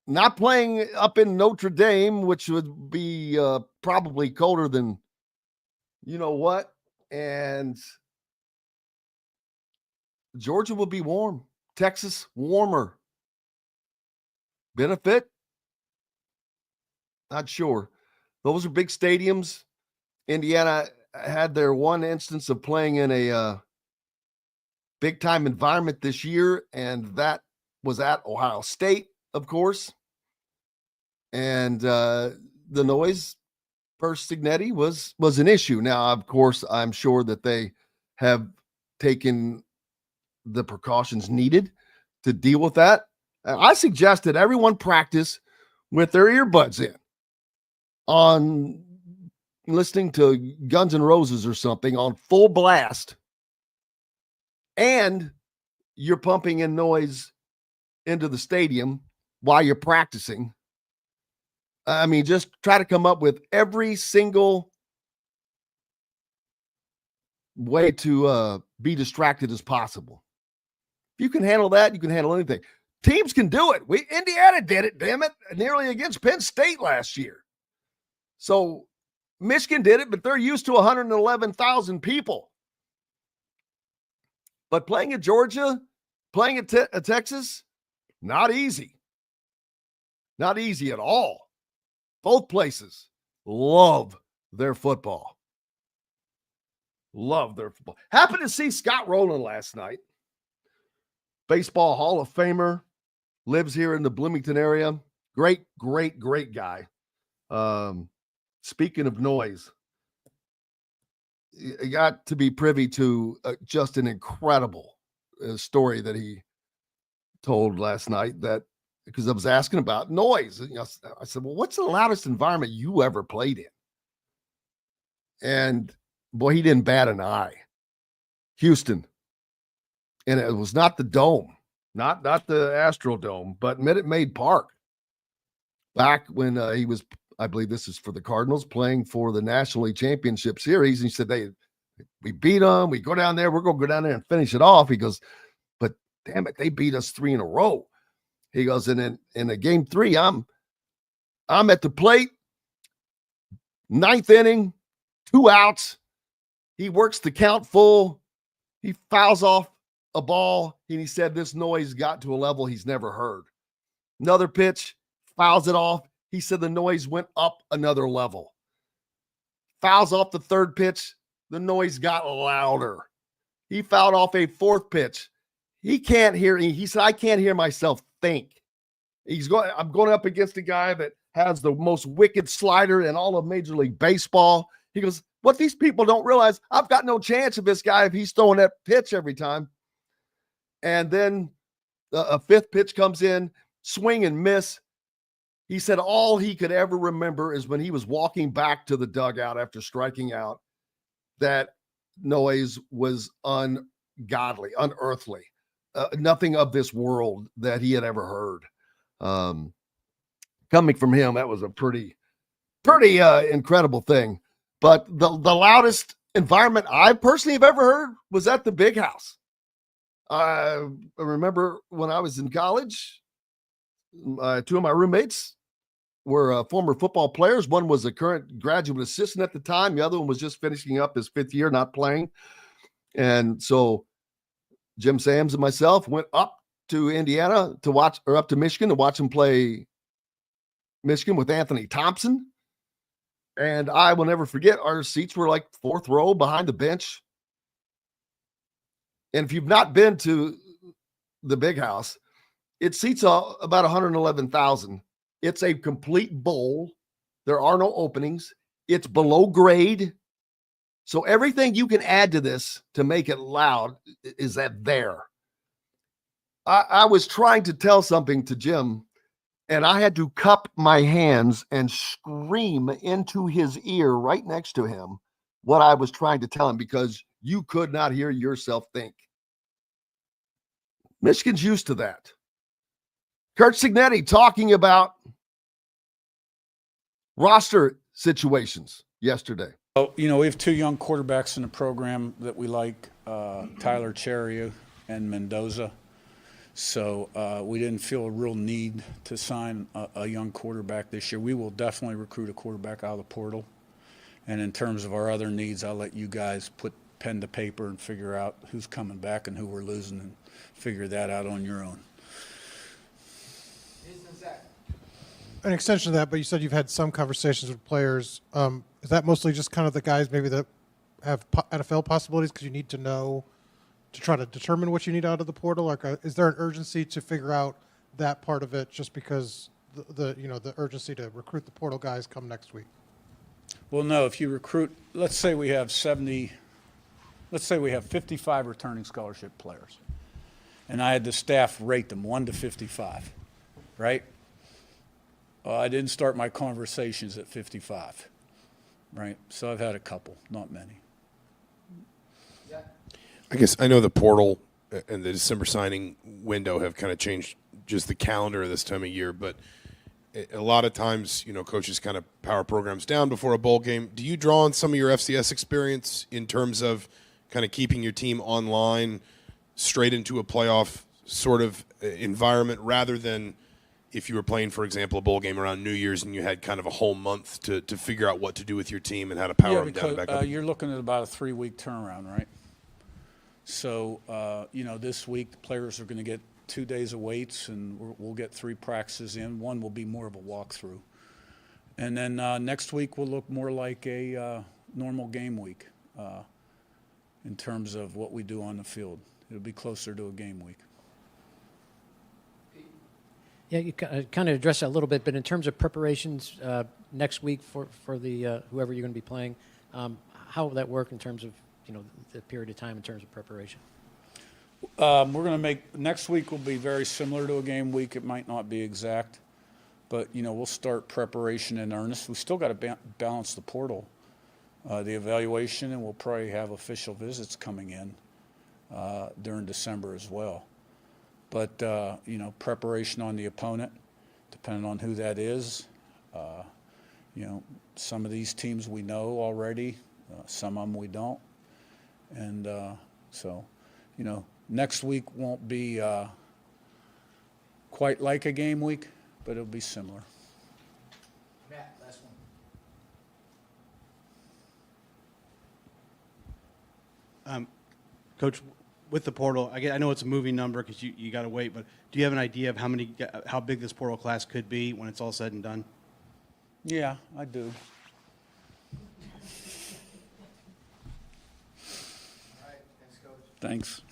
not playing up in Notre Dame, which would be probably colder than you know what, and Georgia will be warm. Texas, warmer. Benefit? Not sure. Those are big stadiums. Indiana had their one instance of playing in a big-time environment this year, and that was at Ohio State, of course. And the noise per Cignetti was an issue. Now, of course, I'm sure that they have taken the precautions needed to deal with that. I suggest that everyone practice with their earbuds in on listening to Guns N' Roses or something on full blast, and you're pumping in noise into the stadium while you're practicing. I mean, just try to come up with every single way to be distracted as possible. If you can handle that, you can handle anything. Teams can do it. Indiana did it, damn it, nearly against Penn State last year. So Michigan did it, but they're used to 111,000 people. But playing at Georgia, playing at Texas, not easy. Not easy at all. Both places love their football. Love their football. Happened to see Scott Rowland last night. Baseball Hall of Famer. Lives here in the Bloomington area. Great, great, great guy. Speaking of noise, I got to be privy to just an incredible story that he told last night, that because I was asking about noise. I said, well, what's the loudest environment you ever played in? And boy, he didn't bat an eye. Houston. And it was not the Dome, not the Astrodome, but Minute Maid Park. Back when he was, I believe this is for the Cardinals, playing for the National League Championship Series. And he said, we beat them. We go down there. We're going to go down there and finish it off. He goes, but damn it, they beat us 3 in a row. He goes, and in a game 3, I'm at the plate, 9th inning, 2 outs. He works the count full. He fouls off a ball, and he said this noise got to a level he's never heard. Another pitch, fouls it off. He said the noise went up another level. Fouls off the 3rd pitch, the noise got louder. He fouled off a 4th pitch. He can't hear. He said, I can't hear myself think. I'm going up against a guy that has the most wicked slider in all of Major League Baseball. He goes, what these people don't realize, I've got no chance of this guy if he's throwing that pitch every time. And then a 5th pitch comes in, swing and miss. He said all he could ever remember is when he was walking back to the dugout after striking out, that noise was ungodly, unearthly. Nothing of this world that he had ever heard. Coming from him, that was a pretty incredible thing. But the loudest environment I personally have ever heard was at the Big House. I remember when I was in college, two of my roommates were former football players. One was a current graduate assistant at the time. The other one was just finishing up his 5th year, not playing. And so Jim Sams and myself went up to Indiana to watch, or up to Michigan to watch him play Michigan with Anthony Thompson. And I will never forget, our seats were like 4th row behind the bench. And if you've not been to the Big House, it seats about 111,000. It's a complete bowl. There are no openings. It's below grade. So everything you can add to this to make it loud is that there. I was trying to tell something to Jim, and I had to cup my hands and scream into his ear right next to him what I was trying to tell him, because you could not hear yourself think. Michigan's used to that. Kurt Cignetti talking about roster situations yesterday. Oh, we have 2 young quarterbacks in the program that we like, Tyler Cherry and Mendoza. So we didn't feel a real need to sign a young quarterback this year. We will definitely recruit a quarterback out of the portal. And in terms of our other needs, I'll let you guys put pen to paper and figure out who's coming back and who we're losing, and figure that out on your own. An extension of that, but you said you've had some conversations with players. Is that mostly just kind of the guys maybe that have NFL possibilities because you need to know to try to determine what you need out of the portal? Like, is there an urgency to figure out that part of it just because the urgency to recruit the portal guys come next week? Well, no, if you recruit, let's say we have 55 returning scholarship players, and I had the staff rate them 1 to 55, right? I didn't start my conversations at 55, right? So I've had a couple, not many. I guess I know the portal and the December signing window have kind of changed just the calendar of this time of year, but a lot of times, coaches kind of power programs down before a bowl game. Do you draw on some of your FCS experience in terms of kind of keeping your team online straight into a playoff sort of environment, rather than if you were playing, for example, a bowl game around New Year's and you had kind of a whole month to figure out what to do with your team and how to power them down back up? You're looking at about a 3-week turnaround, right? So, this week the players are going to get 2 days of weights, and we'll get 3 practices in. One will be more of a walkthrough. And then next week will look more like a normal game week in terms of what we do on the field. It'll be closer to a game week. Yeah, you kind of addressed that a little bit, but in terms of preparations next week for the whoever you're going to be playing, how will that work in terms of the period of time in terms of preparation? We're going to make next week will be very similar to a game week. It might not be exact, but we'll start preparation in earnest. We still got to balance the portal, the evaluation, and we'll probably have official visits coming in during December as well. But preparation on the opponent, depending on who that is. Some of these teams we know already, some of them we don't. And so, next week won't be quite like a game week, but it'll be similar. Matt, last one. Coach, with the portal, I know it's a moving number because you got to wait, but do you have an idea of how big this portal class could be when it's all said and done? Yeah, I do. Thanks.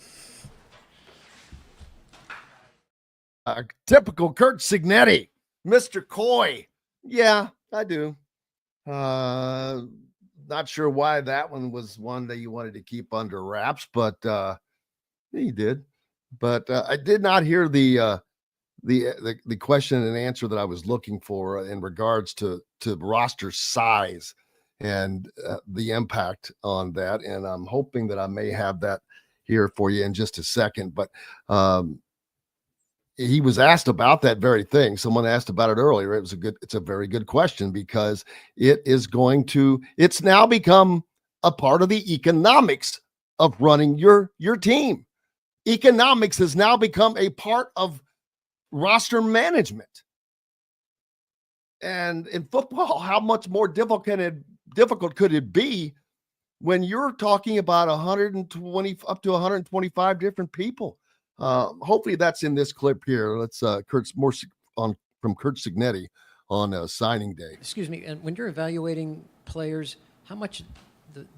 Typical Kurt Cignetti, Mr. Coy. Yeah, I do. Not sure why that one was one that you wanted to keep under wraps, but he did. But I did not hear the question and answer that I was looking for in regards to roster size and the impact on that. And I'm hoping that I may have that here for you in just a second. But he was asked about that very thing. Someone asked about it earlier. It's a very good question, because it's now become a part of the economics of running your team. Economics has now become a part of roster management. And in football, how much more difficult could it be when you're talking about 120 up to 125 different people? Hopefully that's in this clip here. Let's from Kurt Cignetti on signing day. Excuse me, and when you're evaluating players, how much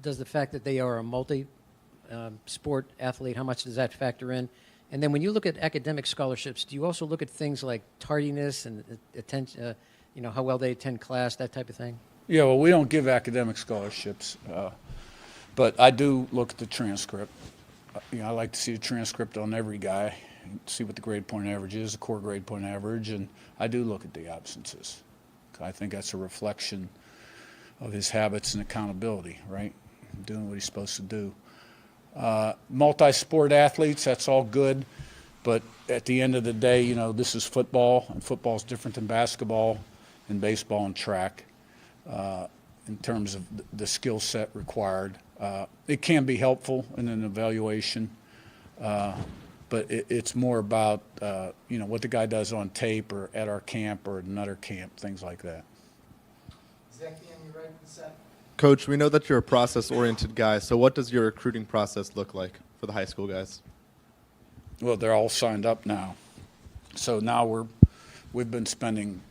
does the fact that they are a multi-sport athlete, how much does that factor in? And then when you look at academic scholarships, do you also look at things like tardiness and attention, how well they attend class, that type of thing? Yeah, well, we don't give academic scholarships, but I do look at the transcript. I like to see the transcript on every guy, see what the grade point average is, the core grade point average, and I do look at the absences. I think that's a reflection of his habits and accountability, right? Doing what he's supposed to do. Multi-sport athletes, that's all good, but at the end of the day, this is football, and football is different than basketball and baseball and track in terms of the skill set required. It can be helpful in an evaluation, but it's more about what the guy does on tape or at our camp or another camp, things like that. Coach, we know that you're a process-oriented guy, so what does your recruiting process look like for the high school guys? Well, they're all signed up now. So now we've been spending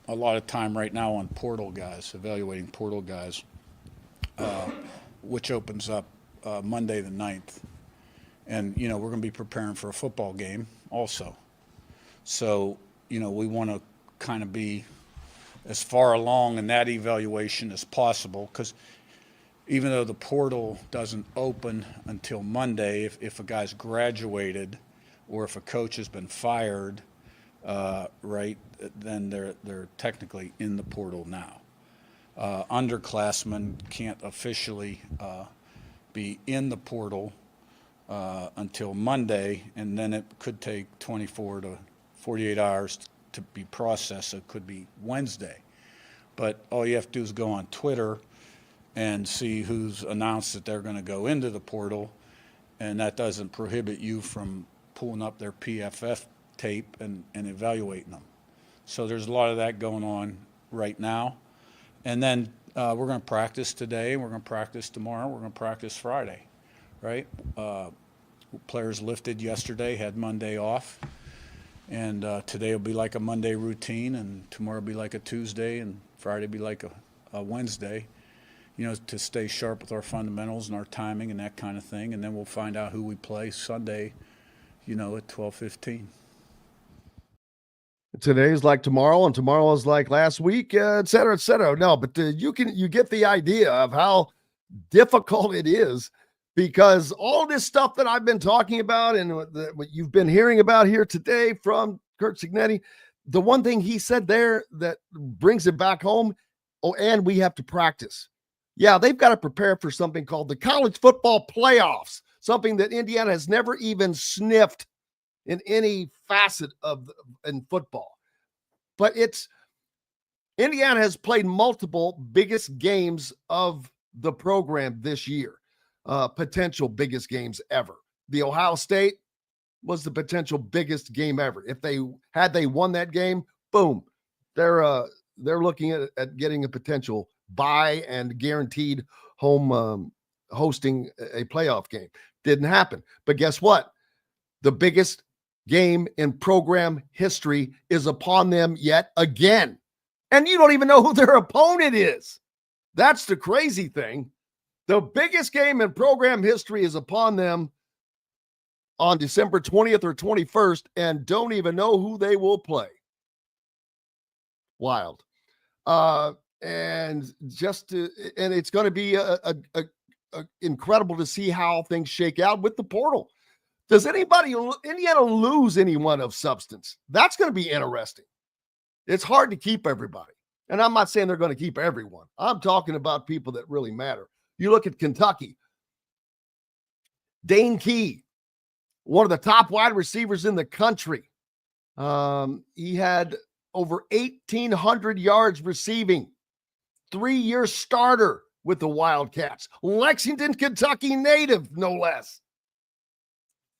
a lot of time right now on portal guys, evaluating portal guys, which opens up Monday the 9th. And, we're going to be preparing for a football game also. So, we want to kind of be as far along in that evaluation as possible, because even though the portal doesn't open until Monday, if a guy's graduated or if a coach has been fired, right, then they're technically in the portal now. Underclassmen can't officially be in the portal until Monday, and then it could take 24 to 48 hours to be processed, so it could be Wednesday. But all you have to do is go on Twitter and see who's announced that they're going to go into the portal, and that doesn't prohibit you from pulling up their PFF tape and evaluating them. So there's a lot of that going on right now. And then we're going to practice today, we're going to practice tomorrow, we're going to practice Friday, right? Players lifted yesterday, had Monday off. And today will be like a Monday routine, and tomorrow will be like a Tuesday, and Friday will be like a Wednesday, to stay sharp with our fundamentals and our timing and that kind of thing. And then we'll find out who we play Sunday, at 12:15. Today's like tomorrow, and tomorrow is like last week, et cetera, et cetera. No, but you get the idea of how difficult it is, because all this stuff that I've been talking about and what you've been hearing about here today from Kurt Cignetti, the one thing he said there that brings it back home, and we have to practice. Yeah, they've got to prepare for something called the college football playoffs, something that Indiana has never even sniffed in any facet in football. But Indiana has played multiple biggest games of the program this year. Potential biggest games ever. The Ohio State was the potential biggest game ever. If they won that game, boom, they're looking at getting a potential bye and guaranteed home hosting a playoff game. Didn't happen. But guess what? The biggest game in program history is upon them yet again. And you don't even know who their opponent is. That's the crazy thing. The biggest game in program history is upon them on December 20th or 21st, and don't even know who they will play. Wild. And it's going to be incredible to see how things shake out with the portal. Does Indiana lose anyone of substance? That's going to be interesting. It's hard to keep everybody. And I'm not saying they're going to keep everyone. I'm talking about people that really matter. You look at Kentucky. Dane Key, one of the top wide receivers in the country. He had over 1,800 yards receiving. 3-year starter with the Wildcats. Lexington, Kentucky native, no less.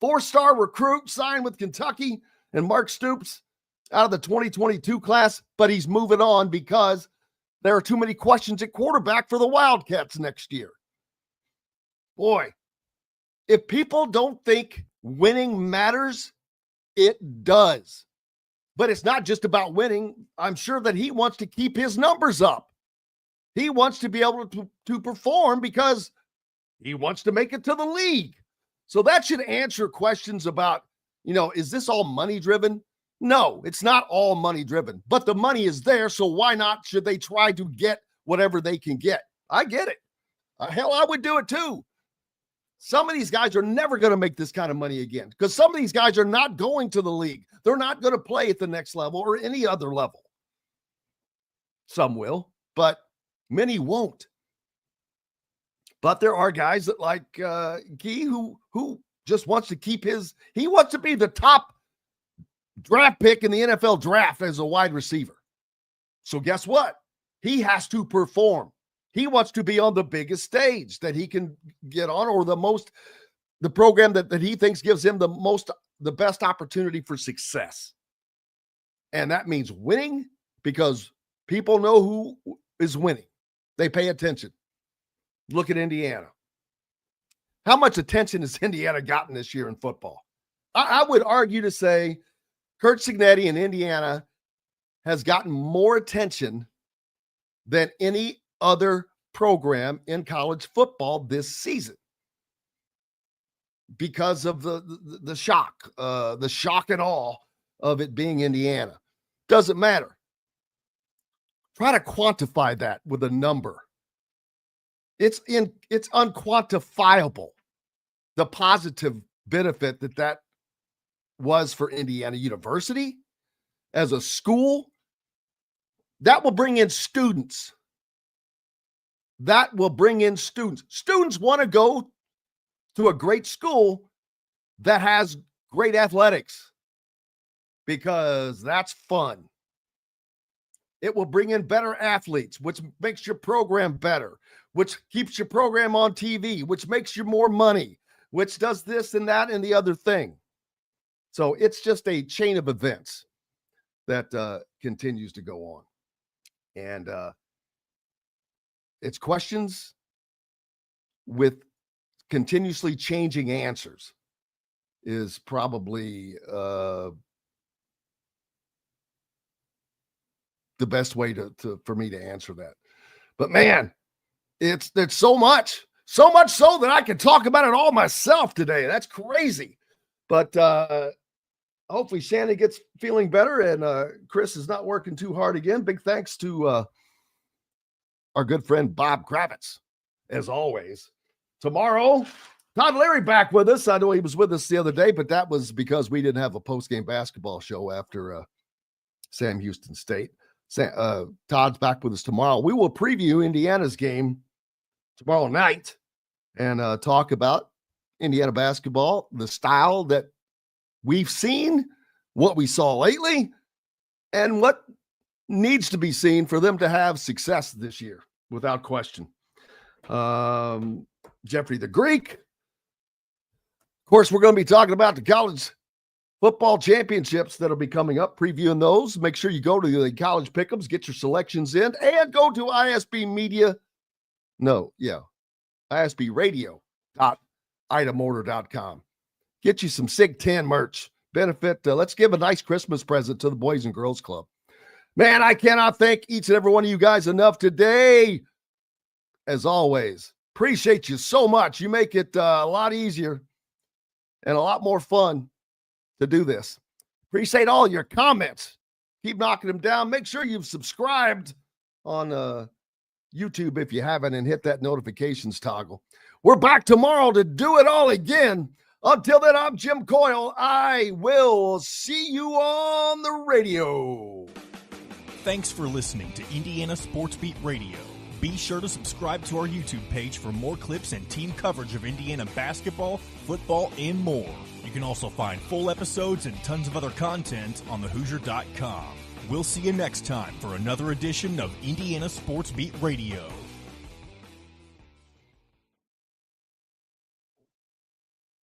4-star recruit signed with Kentucky, and Mark Stoops out of the 2022 class, but he's moving on because there are too many questions at quarterback for the Wildcats next year. Boy, if people don't think winning matters, it does. But it's not just about winning. I'm sure that he wants to keep his numbers up. He wants to be able to perform because he wants to make it to the league. So that should answer questions about, is this all money driven? No, it's not all money driven, but the money is there. So why not should they try to get whatever they can get? I get it. Hell, I would do it too. Some of these guys are never going to make this kind of money again because some of these guys are not going to the league. They're not going to play at the next level or any other level. Some will, but many won't. But there are guys that like Key who just wants to keep he wants to be the top draft pick in the NFL draft as a wide receiver. So guess what? He has to perform. He wants to be on the biggest stage that he can get on, or the program that he thinks gives him the best opportunity for success. And that means winning because people know who is winning. They pay attention. Look at Indiana. How much attention has Indiana gotten this year in football? I would argue to say Kurt Cignetti in Indiana has gotten more attention than any other program in college football this season because of the shock and awe of it being Indiana. Doesn't matter. Try to quantify that with a number. It's unquantifiable, the positive benefit that was for Indiana University as a school. That will bring in students. Students want to go to a great school that has great athletics because that's fun. It will bring in better athletes, which makes your program better, which keeps your program on TV, which makes you more money, which does this and that and the other thing. So it's just a chain of events that continues to go on. And it's questions with continuously changing answers is probably the best way for me to answer that. But man, it's so much so that I can talk about it all myself today. That's crazy. But hopefully Shannon gets feeling better and Chris is not working too hard again. Big thanks to our good friend Bob Kravitz, as always. Tomorrow, Todd Leary back with us. I know he was with us the other day, but that was because we didn't have a post-game basketball show after Sam Houston State. Todd's back with us tomorrow. We will preview Indiana's game tomorrow night and talk about Indiana basketball, the style that we've seen, what we saw lately, and what needs to be seen for them to have success this year, without question. Jeffrey the Greek. Of course, we're going to be talking about the college football championships that'll be coming up, previewing those. Make sure you go to the college pick'ems, get your selections in, and go to ISBradio.itemortar.com. Get you some Sig 10 merch. Benefit. Let's give a nice Christmas present to the Boys and Girls Club. Man, I cannot thank each and every one of you guys enough today. As always, appreciate you so much. You make it a lot easier and a lot more fun to do this. Appreciate all your comments. Keep knocking them down. Make sure you've subscribed on YouTube if you haven't, and hit that notifications toggle. We're back tomorrow to do it all again. Until then, I'm Jim Coyle. I will see you on the radio. Thanks for listening to Indiana Sports Beat Radio. Be sure to subscribe to our YouTube page for more clips and team coverage of Indiana basketball, football, and more. You can also find full episodes and tons of other content on thehoosier.com. We'll see you next time for another edition of Indiana Sports Beat Radio.